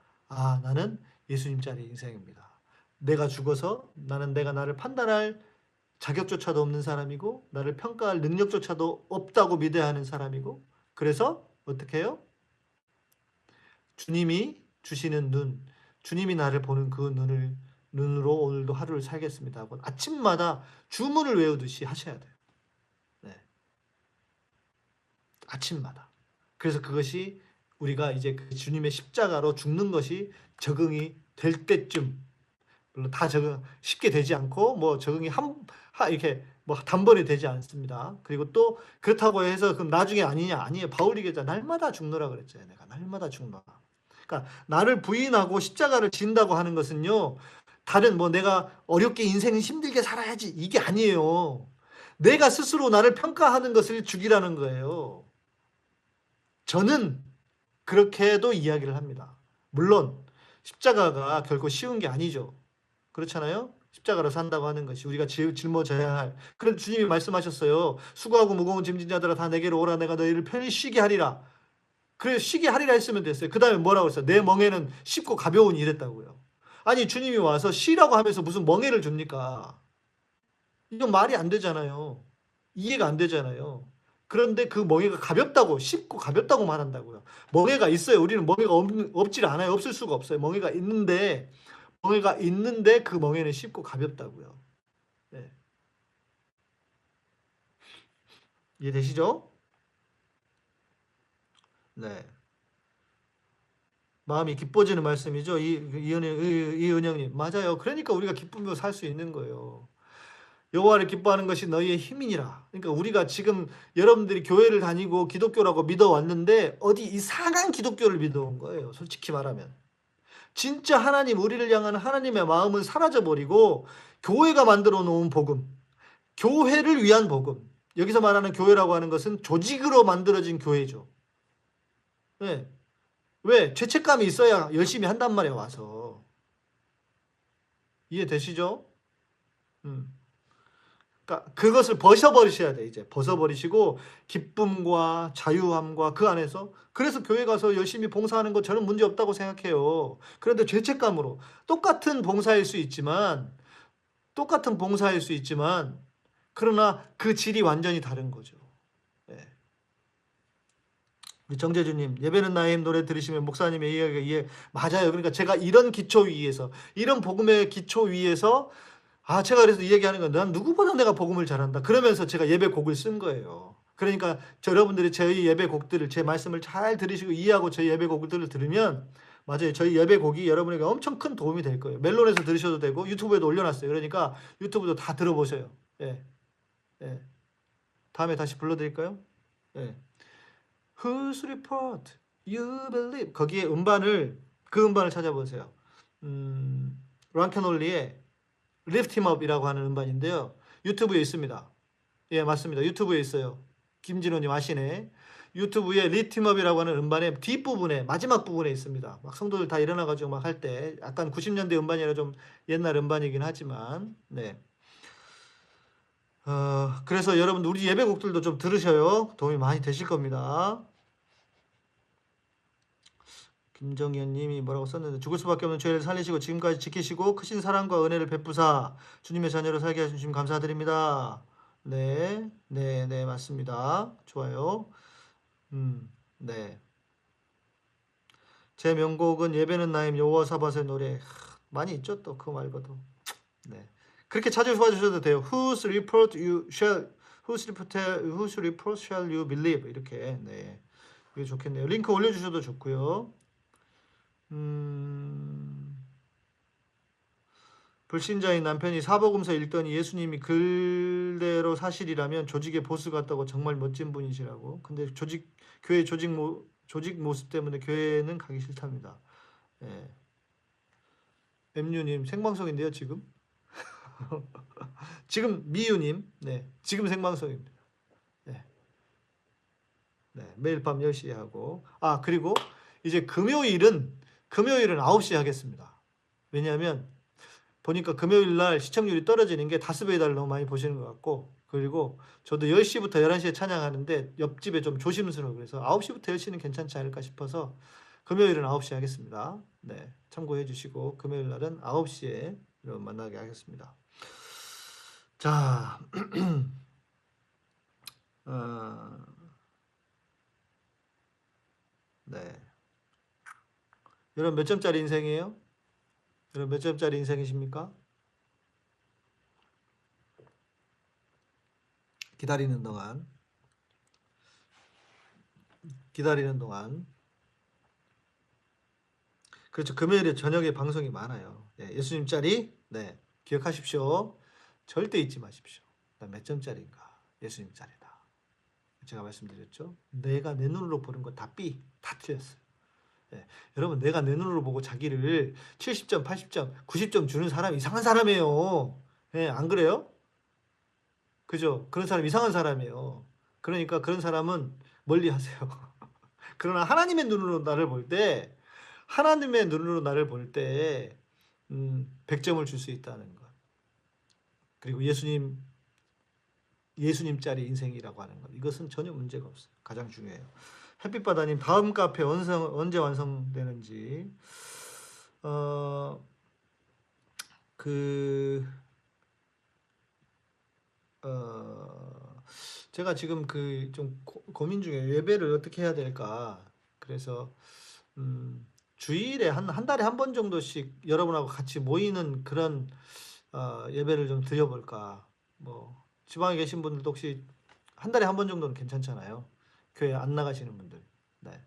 나는 예수님 자리 인생입니다. 내가 죽어서 내가 나를 판단할 자격조차도 없는 사람이고 나를 평가할 능력조차도 없다고 믿어야 하는 사람이고 그래서 어떻게 해요? 주님이 주시는 눈, 주님이 나를 보는 그 눈으로 오늘도 하루를 살겠습니다 하고 아침마다 주문을 외우듯이 하셔야 돼요. 네. 아침마다. 그래서 그것이 우리가 이제 그 주님의 십자가로 죽는 것이 적응이 될 때쯤, 물론 다 쉽게 되지 않고 뭐 적응이 이렇게 뭐 단번에 되지 않습니다. 그리고 또 그렇다고 해서 그럼 나중에 아니에요. 바울이 그랬잖아. 날마다 죽노라 그랬잖아요. 내가 날마다 죽노라. 그러니까 나를 부인하고 십자가를 진다고 하는 것은요. 다른 내가 어렵게 인생을 힘들게 살아야지 이게 아니에요. 내가 스스로 나를 평가하는 것을 죽이라는 거예요. 저는 그렇게도 이야기를 합니다. 물론 십자가가 결코 쉬운 게 아니죠. 그렇잖아요. 십자가로 산다고 하는 것이 우리가 짊어져야 할. 그래서 주님이 말씀하셨어요. 수고하고 무거운 짐진 자들아 다 내게로 오라. 내가 너희를 편히 쉬게 하리라. 그래서 쉬게 하리라 했으면 됐어요. 그 다음에 뭐라고 했어요? 내 멍에는 쉽고 가벼우니 이랬다고요. 아니 주님이 와서 쉬라고 하면서 무슨 멍에를 줍니까? 이건 말이 안 되잖아요. 이해가 안 되잖아요. 그런데 그 멍에가 쉽고 가볍다고 말한다고요. 멍에가 있어요. 우리는 멍에가 없질 않아요. 없을 수가 없어요. 멍에가 있는데 그 멍에는 쉽고 가볍다고요. 네. 이해되시죠? 네. 마음이 기뻐지는 말씀이죠. 이은영님. 맞아요. 그러니까 우리가 기쁘며 살 수 있는 거예요. 여호와를 기뻐하는 것이 너희의 힘이니라. 그러니까 우리가 지금 여러분들이 교회를 다니고 기독교라고 믿어왔는데 어디 이상한 기독교를 믿어온 거예요. 솔직히 말하면. 진짜 우리를 향하는 하나님의 마음은 사라져버리고 교회가 만들어 놓은 복음, 교회를 위한 복음. 여기서 말하는 교회라고 하는 것은 조직으로 만들어진 교회죠. 네. 왜? 죄책감이 있어야 열심히 한단 말이에요. 와서. 이해되시죠? 그러니까 그것을 벗어버리셔야 돼. 이제 벗어버리시고 기쁨과 자유함과 그 안에서. 그래서 교회 가서 열심히 봉사하는 거 저는 문제 없다고 생각해요. 그런데 죄책감으로 똑같은 봉사일 수 있지만 그러나 그 질이 완전히 다른 거죠. 네. 우리 정재주님, 예배는 나의 힘 노래 들으시면 목사님의 이야기가 맞아요. 그러니까 제가 이런 기초 위에서, 이런 복음의 기초 위에서 제가 그래서 얘기하는 건 난 누구보다 내가 복음을 잘한다. 그러면서 제가 예배곡을 쓴 거예요. 그러니까 여러분들이 저희 예배곡들을, 제 말씀을 잘 들으시고 이해하고 저희 예배곡들을 들으면 맞아요. 저희 예배곡이 여러분에게 엄청 큰 도움이 될 거예요. 멜론에서 들으셔도 되고 유튜브에도 올려놨어요. 그러니까 유튜브도 다 들어보세요. 예. 예. 다음에 다시 불러드릴까요? 예. Whose report you believe? 거기에 그 음반을 찾아보세요. 랑캐놀리의 Lift Him Up이라고 하는 음반인데요. 유튜브에 있습니다. 예, 맞습니다. 유튜브에 있어요. 김진호님 아시네. 유튜브에 Lift Him Up이라고 하는 음반의 뒷부분에, 마지막 부분에 있습니다. 막 성도들 다 일어나가지고 막 할 때, 약간 90년대 음반이라 좀 옛날 음반이긴 하지만, 네. 그래서 여러분들 우리 예배곡들도 좀 들으셔요. 도움이 많이 되실 겁니다. 김정현님이 뭐라고 썼는데 죽을 수밖에 없는 죄를 살리시고 지금까지 지키시고 크신 사랑과 은혜를 베푸사 주님의 자녀로 살게 하신 주님 감사드립니다. 네, 네, 네, 맞습니다. 좋아요. 네. 제 명곡은 예배는 나임 여호와사밧의 노래. 많이 있죠 또 그거 말고도. 네. 그렇게 찾아봐 주셔도 돼요. Whose report shall you believe? 이렇게. 네. 이게 좋겠네요. 링크 올려주셔도 좋고요. 불신자인 남편이 사복음서 읽더니 예수님이 글대로 사실이라면 조직의 보스 같다고 정말 멋진 분이시라고. 근데 교회 조직 모습 때문에 교회는 가기 싫답니다. 예. 엠유님 생방송인데요 지금. 지금 미유님, 네, 지금 생방송입니다. 네. 네, 매일 밤 10시에 하고. 그리고 이제 금요일은 9시에 하겠습니다. 왜냐하면 보니까 금요일 날 시청률이 떨어지는 게 다스베이다를 너무 많이 보시는 것 같고, 그리고 저도 10시부터 11시에 찬양하는데 옆집에 좀 조심스러워. 그래서 9시부터 10시는 괜찮지 않을까 싶어서 금요일은 9시에 하겠습니다. 네, 참고해 주시고 금요일 날은 9시에 만나게 하겠습니다. 자, 네. 여러분 몇 점짜리 인생이에요? 여러분 몇 점짜리 인생이십니까? 기다리는 동안 그렇죠. 금요일에 저녁에 방송이 많아요. 네, 예수님 짤이 네, 기억하십시오. 절대 잊지 마십시오. 나 몇 점짜리인가? 예수님 짤이다. 제가 말씀드렸죠. 내가 내 눈으로 보는 거 다 틀렸어요. 네, 여러분 내가 내 눈으로 보고 자기를 70점, 80점, 90점 주는 사람 이상한 사람이에요. 네, 안 그래요? 그죠? 그런 사람 이상한 사람이에요. 그러니까 그런 사람은 멀리 하세요. 그러나 하나님의 눈으로 나를 볼 때 100점을 줄 수 있다는 것. 그리고 예수님짜리 인생이라고 하는 것. 이것은 전혀 문제가 없어요. 가장 중요해요. 햇빛바다님 다음 카페 언제 완성되는지. 제가 지금 좀 고민 중에 예배를 어떻게 해야 될까. 그래서 주일에 한 달에 한 번 정도씩 여러분하고 같이 모이는 그런 예배를 좀 드려볼까. 뭐 지방에 계신 분들도 혹시 한 달에 한 번 정도는 괜찮잖아요. 교회 안 나가시는 분들. 네.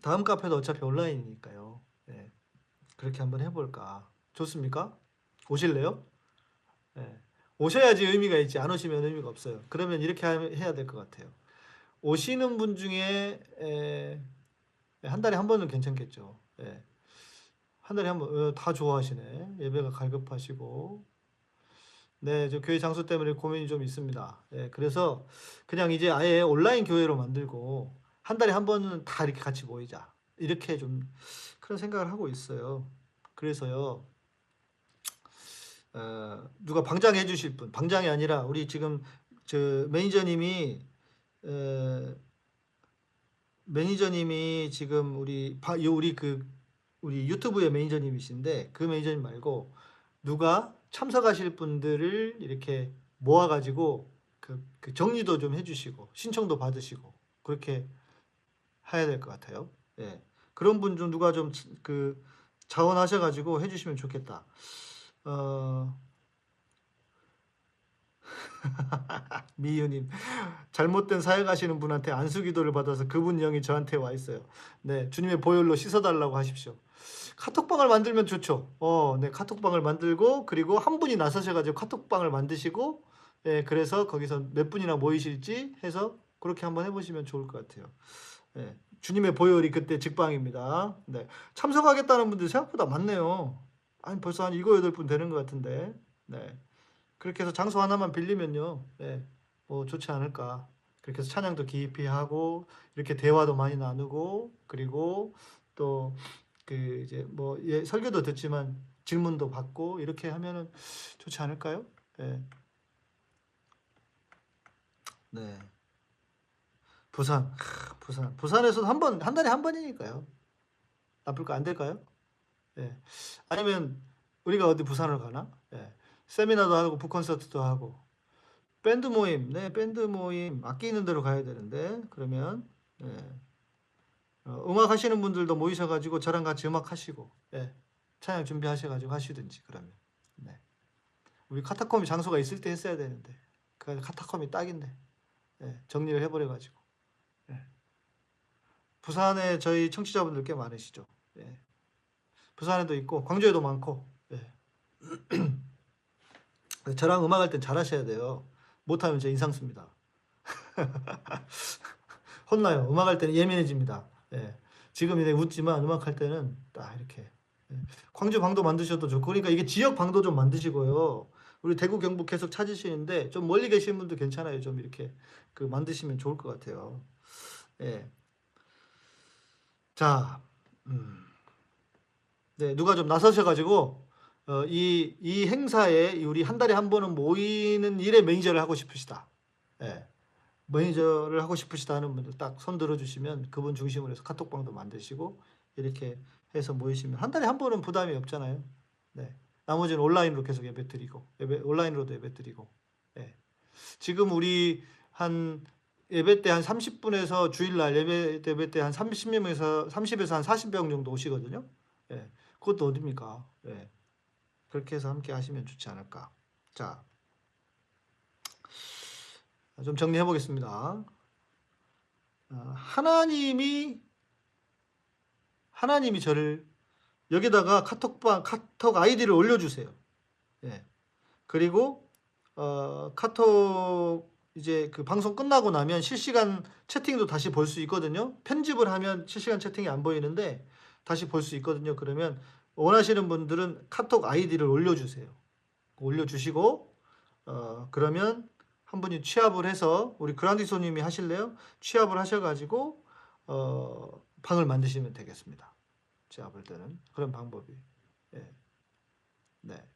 다음 카페도 어차피 온라인이니까요. 네. 그렇게 한번 해볼까. 좋습니까? 오실래요? 네. 오셔야지 의미가 있지. 안 오시면 의미가 없어요. 그러면 이렇게 해야 될 것 같아요. 오시는 분 중에 한 달에 한 번은 괜찮겠죠. 예. 한 달에 한 번, 다 좋아하시네. 예배가 갈급하시고. 네, 저 교회 장소 때문에 고민이 좀 있습니다. 예, 그래서 그냥 이제 아예 온라인 교회로 만들고 한 달에 한 번은 다 이렇게 같이 모이자. 이렇게 좀 그런 생각을 하고 있어요. 그래서요, 누가 방장해 주실 분, 방장이 아니라 우리 지금 저 매니저님이 지금 우리 유튜브의 매니저님이신데 그 매니저님 말고 누가 참석하실 분들을 이렇게 모아가지고 그 정리도 좀 해주시고 신청도 받으시고 그렇게 해야 될 것 같아요. 예, 그런 분 좀 누가 좀 자원하셔가지고 해주시면 좋겠다. 미유님 잘못된 사역하시는 분한테 안수기도를 받아서 그분 영이 저한테 와 있어요. 네, 주님의 보혈로 씻어달라고 하십시오. 카톡방을 만들면 좋죠. 네, 카톡방을 만들고 그리고 한 분이 나서셔가지고 카톡방을 만드시고, 예, 그래서 거기서 몇 분이나 모이실지 해서 그렇게 한번 해보시면 좋을 것 같아요. 예, 주님의 보혈이 그때 직방입니다. 네, 참석하겠다는 분들 생각보다 많네요. 아니 벌써 한 7, 8분 되는 것 같은데. 네. 그렇게 해서 장소 하나만 빌리면요, 네, 뭐 좋지 않을까. 그렇게 해서 찬양도 깊이 하고 이렇게 대화도 많이 나누고 그리고 또 이제 뭐 설교도 듣지만 질문도 받고 이렇게 하면은 좋지 않을까요? 네. 네. 부산에서도 한 달에 한 번이니까요. 나쁠까? 안 될까요? 예. 아니면 우리가 어디 부산을 가나? 예. 세미나도 하고 북콘서트도 하고 밴드 모임, 네, 밴드 모임 악기 있는 대로 가야 되는데 그러면 예. 음악 하시는 분들도 모이셔가지고 저랑 같이 음악 하시고 예. 찬양 준비하셔가지고 하시든지 그러면 네. 우리 카타콤이 장소가 있을 때 했어야 되는데 그 카타콤이 딱인데 예. 정리를 해버려가지고 예. 부산에 저희 청취자분들 꽤 많으시죠. 예. 부산에도 있고 광주에도 많고 예. 저랑 음악할 땐 잘하셔야 돼요. 못하면 제 인상 씁니다. 혼나요. 음악할 때는 예민해집니다. 예. 지금 이제 웃지만 음악할 때는 딱 이렇게 예. 광주 방도 만드셔도 좋고 그러니까 이게 지역 방도 좀 만드시고요. 우리 대구 경북 계속 찾으시는데 좀 멀리 계신 분도 괜찮아요. 좀 이렇게 그 만드시면 좋을 것 같아요. 예. 자, 네, 누가 좀 나서셔가지고 이 행사에 우리 한 달에 한 번은 모이는 일에 매니저를 하고 싶으시다. 예. 매니저를 하고 싶으시다 하는 분들 딱 손 들어주시면 그분 중심으로 해서 카톡방도 만드시고 이렇게 해서 모이시면 한 달에 한 번은 부담이 없잖아요. 네. 나머지는 온라인으로 계속 예배 드리고 온라인으로도 예배 드리고 예. 지금 우리 한 예배 때 한 30분에서 주일날 예배 때 한 30명에서 한 40명 정도 오시거든요. 예. 그것도 어딥니까? 예. 그렇게 해서 함께 하시면 좋지 않을까. 자, 좀 정리해 보겠습니다. 하나님이 저를 여기다가 카톡 아이디를 올려주세요. 예. 그리고 카톡 이제 그 방송 끝나고 나면 실시간 채팅도 다시 볼 수 있거든요. 편집을 하면 실시간 채팅이 안 보이는데 다시 볼 수 있거든요. 그러면 원하시는 분들은 카톡 아이디를 올려주세요. 올려주시고 그러면 한 분이 취합을 해서 우리 그란디소님이 하실래요? 취합을 하셔가지고 방을 만드시면 되겠습니다. 제가 볼 때는 그런 방법이. 예. 네.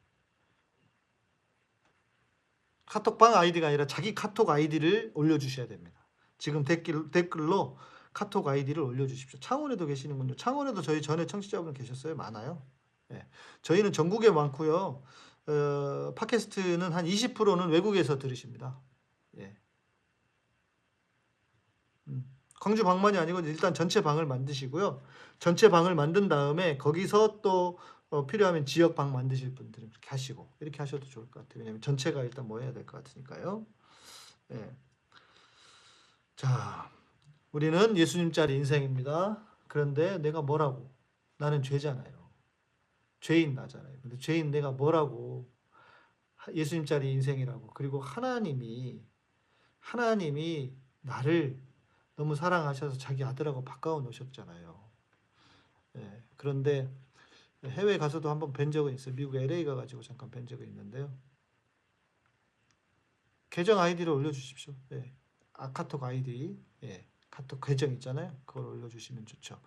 카톡방 아이디가 아니라 자기 카톡 아이디를 올려주셔야 됩니다. 지금 댓글로 카톡 아이디를 올려주십시오. 창원에도 계시는군요. 창원에도 저희 전에 청취자분 계셨어요? 많아요. 예. 저희는 전국에 많고요. 팟캐스트는 한 20%는 외국에서 들으십니다. 예. 광주 방만이 아니고 일단 전체 방을 만드시고요. 전체 방을 만든 다음에 거기서 또 필요하면 지역 방 만드실 분들은 그렇게 하시고 이렇게 하셔도 좋을 것 같아요. 왜냐하면 전체가 일단 모여야 될 것 같으니까요. 예. 자, 우리는 예수님짜리 인생입니다. 그런데 내가 뭐라고? 나는 죄잖아요. 죄인 나잖아요. 근데 죄인 내가 뭐라고? 예수님짜리 인생이라고. 그리고 하나님이 나를 너무 사랑하셔서 자기 아들하고 바꿔 놓으셨잖아요. 예, 그런데 해외 가서도 한번 뵌 적은 있어요. 미국 LA 가가지고 잠깐 뵌 적은 있는데요. 계정 아이디를 올려주십시오. 예, 카톡 아이디, 예, 카톡 계정 있잖아요. 그걸 올려주시면 좋죠.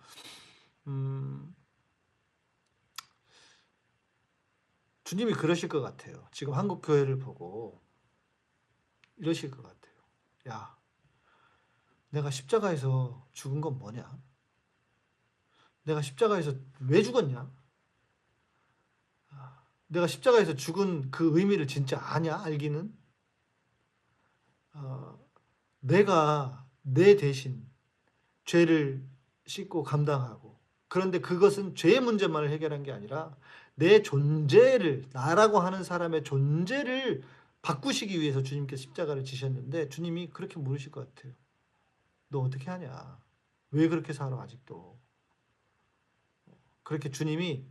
주님이 그러실 것 같아요. 지금 한국 교회를 보고 이러실 것 같아요. 야, 내가 십자가에서 죽은 건 뭐냐? 내가 십자가에서 왜 죽었냐? 내가 십자가에서 죽은 그 의미를 진짜 아냐? 알기는? 내가 내 대신 죄를 씻고 감당하고 그런데 그것은 죄의 문제만을 해결한 게 아니라 내 존재를 나라고 하는 사람의 존재를 바꾸시기 위해서 주님께서 십자가를 지셨는데 주님이 그렇게 물으실 것 같아요. 너 어떻게 하냐? 왜 그렇게 살아 아직도? 그렇게 주님이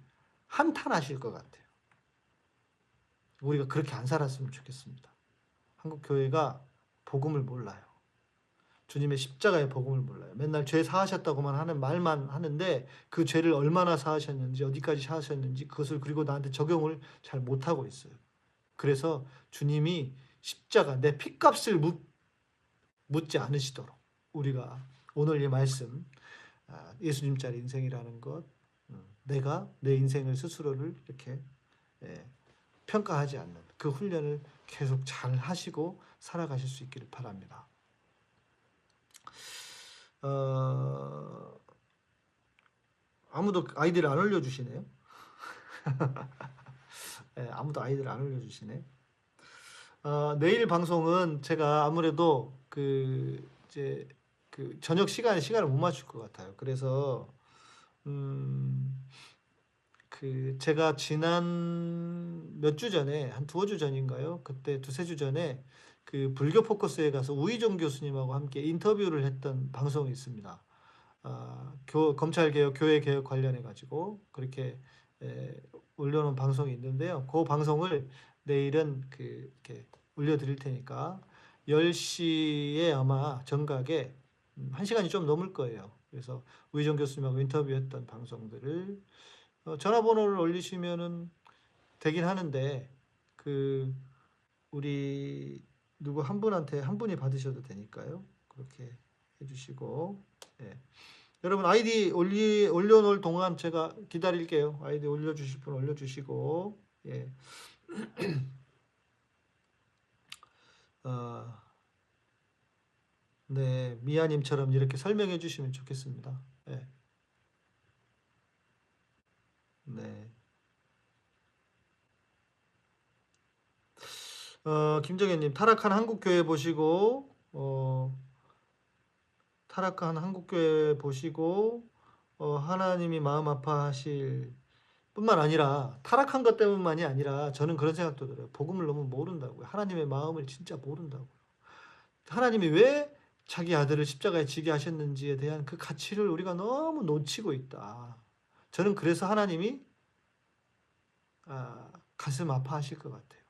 한탄하실 것 같아요. 우리가 그렇게 안 살았으면 좋겠습니다. 한국 교회가 복음을 몰라요. 주님의 십자가의 복음을 몰라요. 맨날 죄 사하셨다고만 하는 말만 하는데 그 죄를 얼마나 사하셨는지 어디까지 사하셨는지 그것을 그리고 나한테 적용을 잘 못하고 있어요. 그래서 주님이 십자가 내 핏값을 묻지 않으시도록 우리가 오늘 이 말씀 예수님짜리 인생이라는 것 내가 내 인생을 스스로를 이렇게 평가하지 않는 그 훈련을 계속 잘 하시고 살아가실 수 있기를 바랍니다. 아무도 아이디를 안 올려주시네요. 네, 아무도 아이디를 안 올려주시네. 내일 방송은 제가 아무래도 이제 저녁 시간을 못 맞출 것 같아요. 그래서 제가 지난 몇 주 전에 한 두어 주 전인가요? 그때 두세 주 전에 그 불교 포커스에 가서 우희종 교수님하고 함께 인터뷰를 했던 방송이 있습니다. 검찰개혁, 교회개혁 관련해 가지고 그렇게 올려놓은 방송이 있는데요. 그 방송을 내일은 이렇게 올려드릴 테니까 10시에 아마 정각에 1시간이 좀 넘을 거예요. 그래서 우희정 교수님하고 인터뷰했던 방송들을 전화번호를 올리시면은 되긴 하는데 우리 누구 한 분한테 한 분이 받으셔도 되니까요. 그렇게 해주시고 여러분 아이디 올려놓을 동안 제가 기다릴게요. 아이디 올려주실 분 올려주시고 네, 미아님처럼 이렇게 설명해 주시면 좋겠습니다. 네. 김정현님 타락한 한국교회 보시고 하나님이 마음 아파하실 뿐만 아니라 타락한 것 때문만이 아니라 저는 그런 생각도 들어요. 복음을 너무 모른다고요. 하나님의 마음을 진짜 모른다고요. 하나님이 왜 자기 아들을 십자가에 지게 하셨는지에 대한 그 가치를 우리가 너무 놓치고 있다. 저는 그래서 하나님이 가슴 아파하실 것 같아요.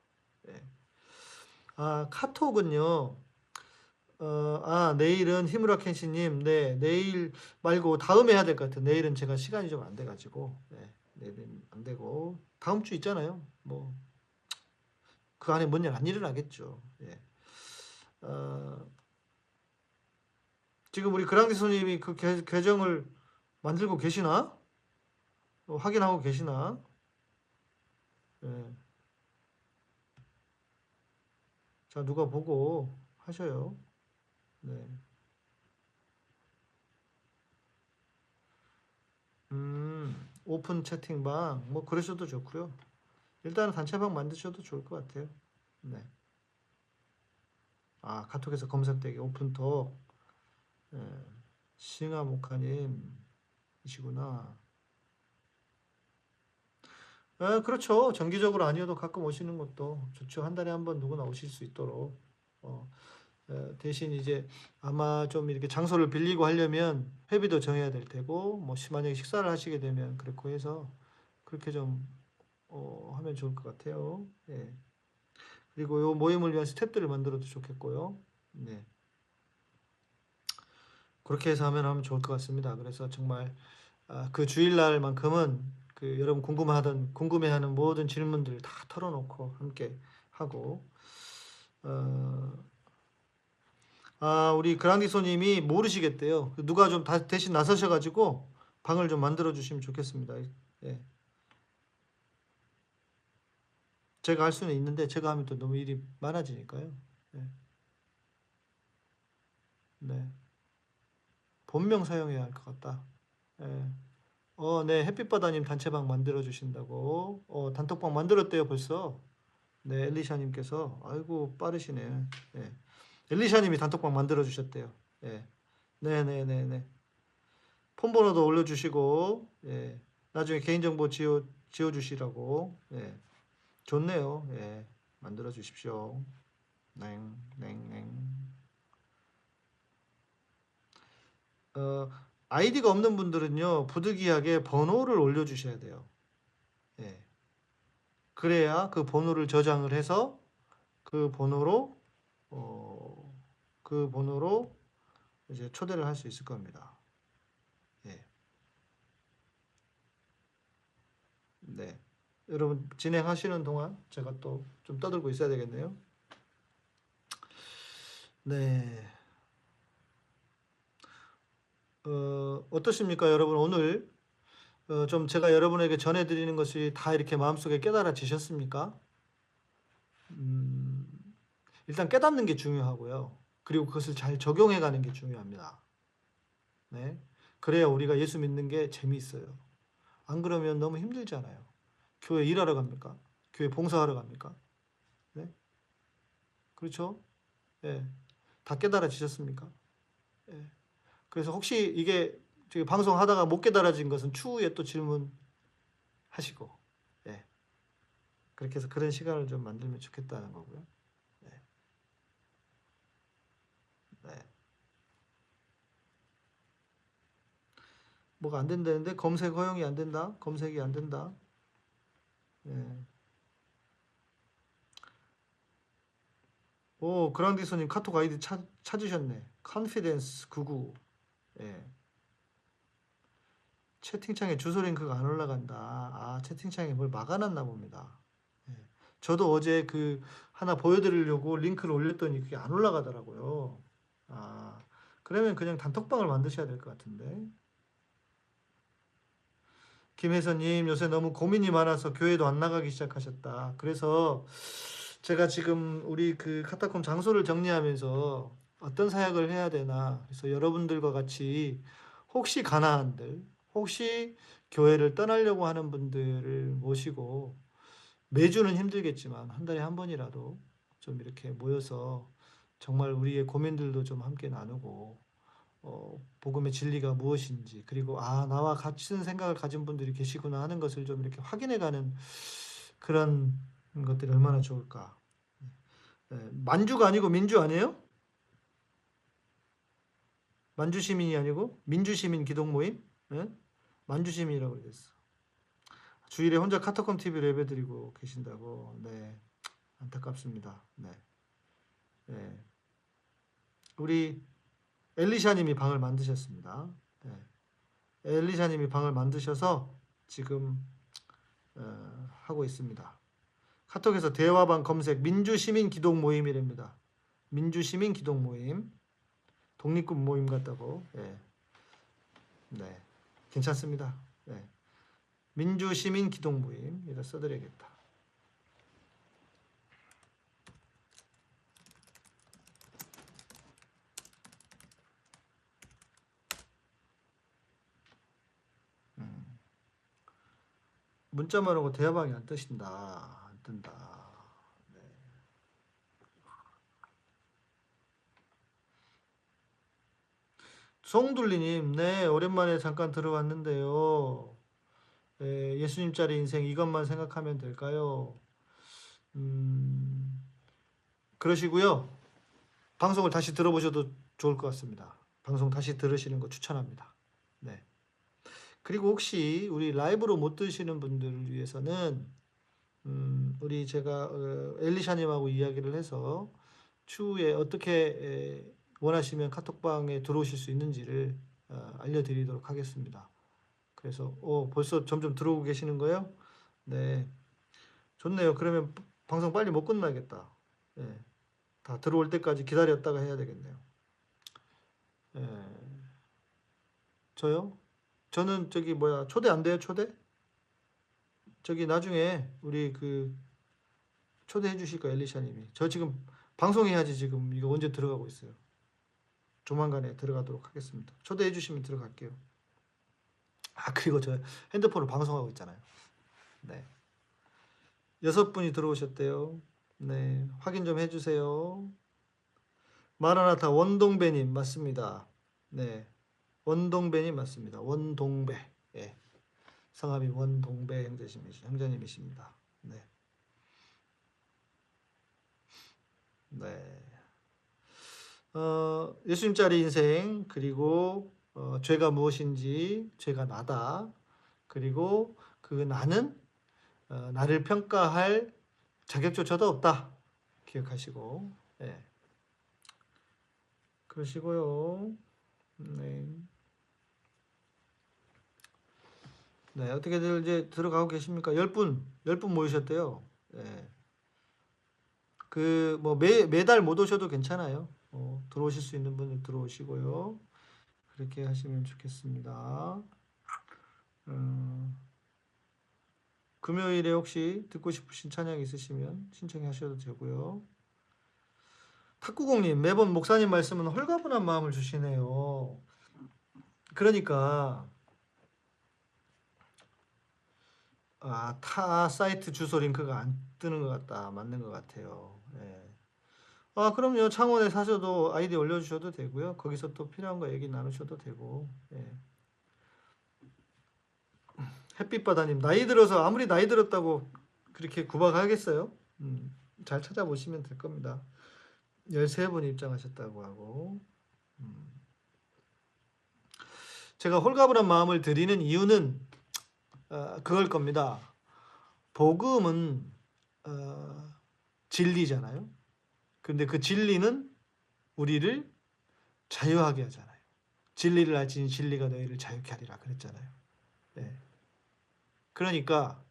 카톡은요. 내일은 히무라 켄시님, 네, 내일 말고 다음에 해야 될 것 같아요. 내일은 제가 시간이 좀 안 돼가지고, 내일은 안 되고 다음 주 있잖아요. 뭐 그 안에 뭔 일 안 일어나겠죠. 지금 우리 그랑디 손님이 그 계정을 만들고 계시나? 확인하고 계시나? 자, 누가 보고 하셔요. 네. 오픈 채팅방 뭐 그러셔도 좋고요. 일단은 단체방 만드셔도 좋을 것 같아요. 네. 카톡에서 검색되기 오픈톡. 싱하 목사님이시구나. 그렇죠. 정기적으로 아니어도 가끔 오시는 것도 좋죠. 한 달에 한 번 누구나 오실 수 있도록. 대신 이제 아마 좀 이렇게 장소를 빌리고 하려면 회비도 정해야 될 테고, 뭐 만약에 식사를 하시게 되면 그렇고 해서 그렇게 좀 하면 좋을 것 같아요. 그리고 요 모임을 위한 스텝들을 만들어도 좋겠고요. 네. 그렇게 해서 하면 좋을 것 같습니다. 그래서 정말 그 주일날만큼은 여러분 궁금해하는 모든 질문들 다 털어놓고 함께 하고 우리 그랑디소님이 모르시겠대요. 누가 좀 대신 나서셔가지고 방을 좀 만들어 주시면 좋겠습니다. 제가 할 수는 있는데 제가 하면 또 너무 일이 많아지니까요. 네. 본명 사용해야 할 것 같다. 네, 햇빛바다님 단체방 만들어 주신다고. 단톡방 만들었대요 벌써. 네, 엘리샤님께서 아이고 빠르시네. 엘리샤님이 단톡방 만들어 주셨대요. 네네네네. 폰번호도 올려주시고, 나중에 개인정보 지워주시라고. 좋네요. 만들어 주십시오. 아이디가 없는 분들은요, 부득이하게 번호를 올려주셔야 돼요. 그래야 그 번호를 저장을 해서 그 번호로 이제 초대를 할 수 있을 겁니다. 네. 여러분 진행하시는 동안 제가 또 좀 떠들고 있어야 되겠네요. 네. 어떠십니까, 여러분? 오늘 좀 제가 여러분에게 전해드리는 것이 다 이렇게 마음속에 깨달아지셨습니까? 일단 깨닫는 게 중요하고요. 그리고 그것을 잘 적용해가는 게 중요합니다. 네. 그래야 우리가 예수 믿는 게 재미있어요. 안 그러면 너무 힘들잖아요. 교회 일하러 갑니까? 교회 봉사하러 갑니까? 네? 그렇죠? 예. 다 깨달아지셨습니까? 예. 그래서 혹시 이게 저기 방송하다가 못 깨달아진 것은 추후에 또 질문하시고, 예. 그렇게 해서 그런 시간을 좀 만들면 좋겠다는 거고요. 네. 네. 뭐가 안 된다는데 검색 허용이 안 된다? 검색이 안 된다? 예. 오, 그랑디소님 카톡 아이디 찾으셨네. 컨피던스 99. 예. 채팅창에 주소 링크가 안 올라간다. 아, 채팅창에 뭘 막아놨나 봅니다. 예. 저도 어제 그 하나 보여드리려고 링크를 올렸더니 그게 안 올라가더라고요. 아, 그러면 그냥 단톡방을 만드셔야 될 것 같은데. 김혜선님, 요새 너무 고민이 많아서 교회도 안 나가기 시작하셨다. 그래서 제가 지금 우리 그 카타콤 장소를 정리하면서 어떤 사역을 해야 되나. 그래서 여러분들과 같이 혹시 가난한들, 혹시 교회를 떠나려고 하는 분들을 모시고 매주는 힘들겠지만 한 달에 한 번이라도 좀 이렇게 모여서 정말 우리의 고민들도 좀 함께 나누고 복음의 진리가 무엇인지, 그리고 아, 나와 같은 생각을 가진 분들이 계시구나 하는 것을 좀 이렇게 확인해가는 그런 것들이 얼마나 좋을까. 만주가 아니고 민주 아니에요? 만주 시민이 아니고 민주 시민 기독 모임? 네? 만주 시민이라고 그랬어. 주일에 혼자 카타콤 TV로 예배드리고 계신다고. 네, 안타깝습니다. 네, 네. 우리 엘리샤님이 방을 만드셨습니다. 네. 엘리샤님이 방을 만드셔서 지금 하고 있습니다. 카톡에서 대화방 검색 민주시민 기독 모임이랍니다. 민주시민 기독 모임, 독립군 모임 같다고. 네, 네. 괜찮습니다. 네. 민주시민 기독 모임 이라 써드려야겠다. 문자만 오고 대화방이 안 뜨신다. 안 뜬다. 네. 송둘리님, 네, 오랜만에 잠깐 들어왔는데요. 네, 예수님짜리 인생 이것만 생각하면 될까요? 그러시고요. 방송을 다시 들어보셔도 좋을 것 같습니다. 방송 다시 들으시는 거 추천합니다. 네. 그리고 혹시 우리 라이브로 못 들으시는 분들을 위해서는 우리 제가 엘리샤님하고 이야기를 해서 추후에 어떻게 원하시면 카톡방에 들어오실 수 있는지를 알려드리도록 하겠습니다. 그래서 벌써 점점 들어오고 계시는 거예요? 네, 좋네요. 그러면 방송 빨리 못 끝나겠다. 네, 다 들어올 때까지 기다렸다가 해야 되겠네요. 저요? 저는 저기 초대 안 돼요? 초대? 저기 나중에 우리 그 초대해 주실 거예요, 엘리샤님이. 저 지금 방송해야지. 지금 이거 언제 들어가고 있어요. 조만간에 들어가도록 하겠습니다. 초대해 주시면 들어갈게요. 아, 그리고 저 핸드폰으로 방송하고 있잖아요. 네, 6분이 들어오셨대요. 네, 확인 좀 해주세요. 마라나타 원동배님 맞습니다. 네, 원동배님 맞습니다. 원동배. 예. 성함이 원동배 형제님이십니다. 네. 네. 예수님짜리 인생, 그리고 죄가 무엇인지, 죄가 나다. 그리고 그 나는 나를 평가할 자격조차도 없다. 기억하시고, 네. 그러시고요. 네. 네, 어떻게들 이제 들어가고 계십니까? 10분 모이셨대요. 네. 매달 못 오셔도 괜찮아요. 들어오실 수 있는 분들 들어오시고요. 그렇게 하시면 좋겠습니다. 금요일에 혹시 듣고 싶으신 찬양 있으시면 신청하셔도 되고요. 탁구공님, 매번 목사님 말씀은 홀가분한 마음을 주시네요. 그러니까 타 사이트 주소 링크가 안 뜨는 것 같다. 맞는 것 같아요. 예. 그럼요. 창원에 사셔도 아이디 올려주셔도 되고요. 거기서 또 필요한 거 얘기 나누셔도 되고. 예. 햇빛바다님, 나이 들어서 아무리 나이 들었다고 그렇게 구박하겠어요? 잘 찾아보시면 될 겁니다. 13분 입장하셨다고 하고. 제가 홀가분한 마음을 드리는 이유는 그걸 겁니다. 복음은 진리잖아요. 근데 그 진리는 우리를 자유하게 하잖아요. 진리를 알지니 진리가 너희를 자유케 하리라 그랬잖아요. 네. 그러니까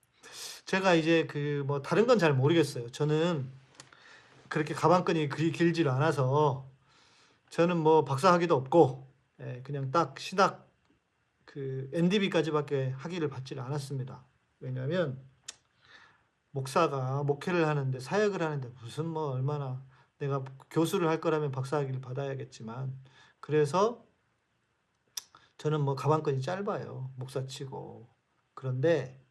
제가 이제 뭐 다른 건 잘 모르겠어요. 저는 그렇게 가방끈이 그리 길지를 않아서 저는 뭐 박사학위도 없고 그냥 딱 신학 NDB까지밖에 학위를 받지를 않았습니다. 왜냐하면 목사가 목회를 하는데 사역을 하는데 무슨 뭐 얼마나 내가 교수를 할 거라면 박사학위를 받아야겠지만 그래서 저는 뭐 가방끈이 짧아요. 목사치고. 그런데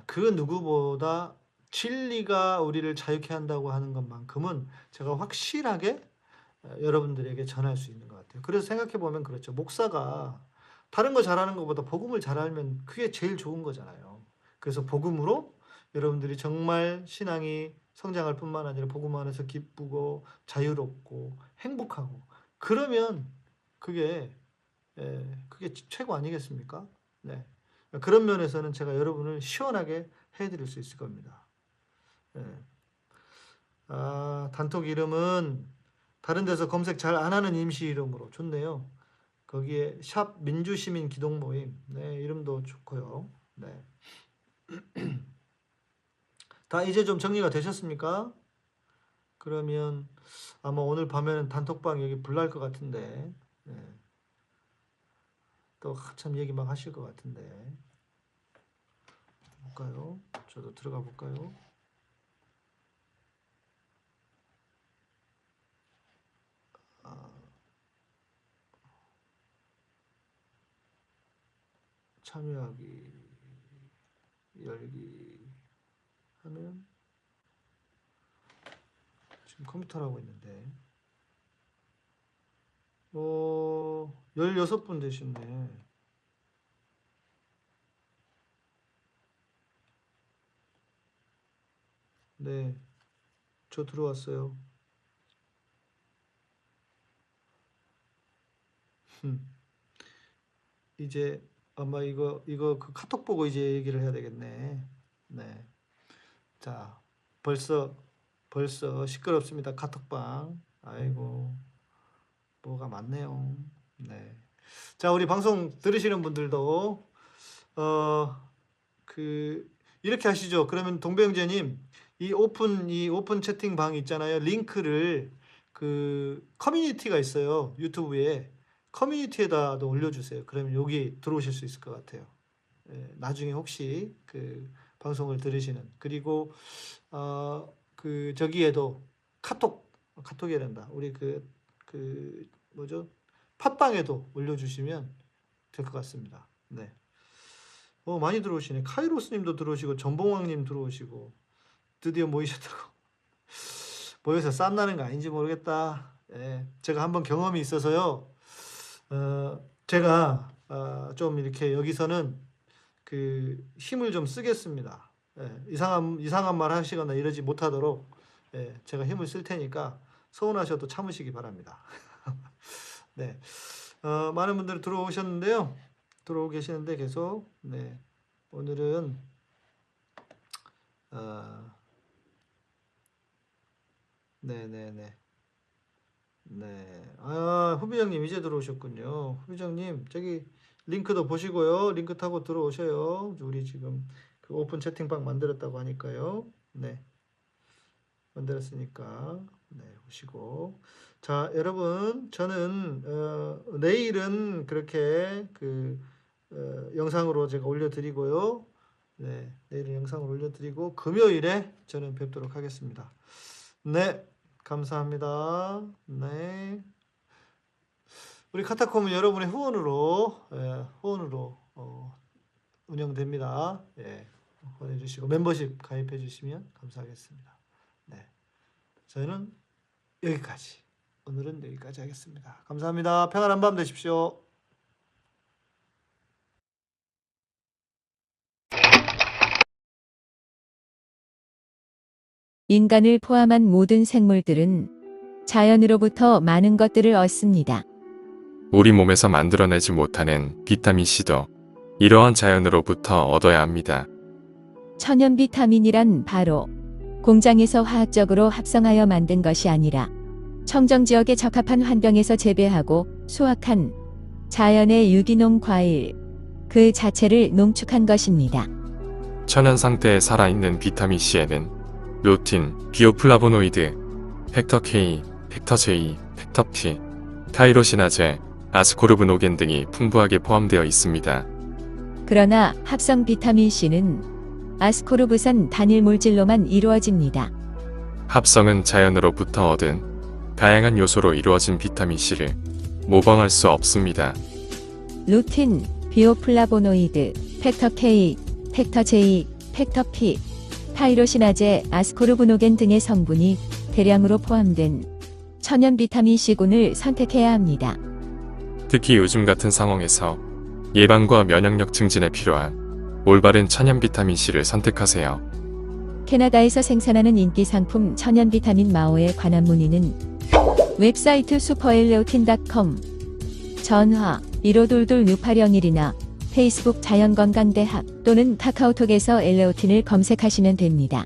그 누구보다 진리가 우리를 자유케 한다고 하는 것만큼은 제가 확실하게 여러분들에게 전할 수 있는 것 같아요. 그래서 생각해 보면 그렇죠. 목사가 다른 거 잘하는 것보다 복음을 잘 알면 그게 제일 좋은 거잖아요. 그래서 복음으로 여러분들이 정말 신앙이 성장할 뿐만 아니라 복음 안에서 기쁘고 자유롭고 행복하고 그러면 그게 최고 아니겠습니까? 네. 그런 면에서는 제가 여러분을 시원하게 해드릴 수 있을 겁니다. 네. 단톡 이름은 다른 데서 검색 잘 안 하는 임시 이름으로 좋네요. 거기에 샵 민주시민 기독모임 네, 이름도 좋고요. 네. 다 이제 좀 정리가 되셨습니까? 그러면 아마 오늘 밤에는 단톡방 여기 불날 것 같은데 네. 또 한참 얘기 막 하실 것 같은데 볼까요? 저도 들어가 볼까요? 참여하기 열기 하면 지금 컴퓨터를 하고 있는데 16분 되셨네. 네, 저 들어왔어요. 이제 아마 이거 그 카톡 보고 이제 얘기를 해야 되겠네. 네. 자, 벌써 시끄럽습니다. 카톡방. 아이고, 뭐가 많네요. 네. 자, 우리 방송 들으시는 분들도 이렇게 하시죠. 그러면 동배영재님 이 오픈 채팅방 있잖아요. 링크를 커뮤니티가 있어요. 유튜브에 커뮤니티에다도 올려주세요. 그러면 여기 들어오실 수 있을 것 같아요. 나중에 혹시 방송을 들으시는 그리고 저기에도 카톡이 된다. 우리 뭐죠? 팟빵에도 올려주시면 될 것 같습니다. 네. 많이 들어오시네. 카이로스님도 들어오시고 전봉왕님 들어오시고 드디어 모이셨다고. 모여서 쌈 나는 거 아닌지 모르겠다. 제가 한번 경험이 있어서요. 제가 좀 이렇게 여기서는 힘을 좀 쓰겠습니다. 이상한 말 하시거나 이러지 못하도록 제가 힘을 쓸 테니까 서운하셔도 참으시기 바랍니다. 네, 많은 분들이 들어오셨는데요. 들어오고 계시는데 계속 네, 오늘은 네네네. 네. 후비장님 이제 들어오셨군요. 후비장님 저기 링크도 보시고요. 링크 타고 들어오셔요. 우리 지금 오픈 채팅방 만들었다고 하니까요. 네. 만들었으니까 네, 오시고. 자, 여러분 저는 내일은 그렇게 영상으로 제가 올려드리고요. 네, 내일은 영상을 올려드리고 금요일에 저는 뵙도록 하겠습니다. 네. 감사합니다. 네. 우리 카타콤은 여러분의 후원으로 운영됩니다. 예, 보내주시고 멤버십 가입해 주시면 감사하겠습니다. 네, 저희는 여기까지. 오늘은 여기까지 하겠습니다. 감사합니다. 평안한 밤 되십시오. 인간을 포함한 모든 생물들은 자연으로부터 많은 것들을 얻습니다. 우리 몸에서 만들어내지 못하는 비타민C도 이러한 자연으로부터 얻어야 합니다. 천연 비타민이란 바로 공장에서 화학적으로 합성하여 만든 것이 아니라 청정 지역에 적합한 환경에서 재배하고 수확한 자연의 유기농 과일 그 자체를 농축한 것입니다. 천연 상태에 살아있는 비타민C에는 루틴, 비오플라보노이드, 팩터 K, 팩터 J, 팩터 P, 타이로시나제, 아스코르브노겐 등이 풍부하게 포함되어 있습니다. 그러나 합성 비타민C는 아스코르브산 단일 물질로만 이루어집니다. 합성은 자연으로부터 얻은 다양한 요소로 이루어진 비타민C를 모방할 수 없습니다. 루틴, 비오플라보노이드, 팩터 K, 팩터 J, 팩터 P, 타이로시나제, 아스코르브노겐 등의 성분이 대량으로 포함된 천연 비타민C군을 선택해야 합니다. 특히 요즘 같은 상황에서 예방과 면역력 증진에 필요한 올바른 천연 비타민C를 선택하세요. 캐나다에서 생산하는 인기 상품 천연 비타민 마오에 관한 문의는 웹사이트 superelleotin.com, 전화 1522-6801이나 페이스북 자연건강대학 또는 카카오톡에서 엘레오틴을 검색하시면 됩니다.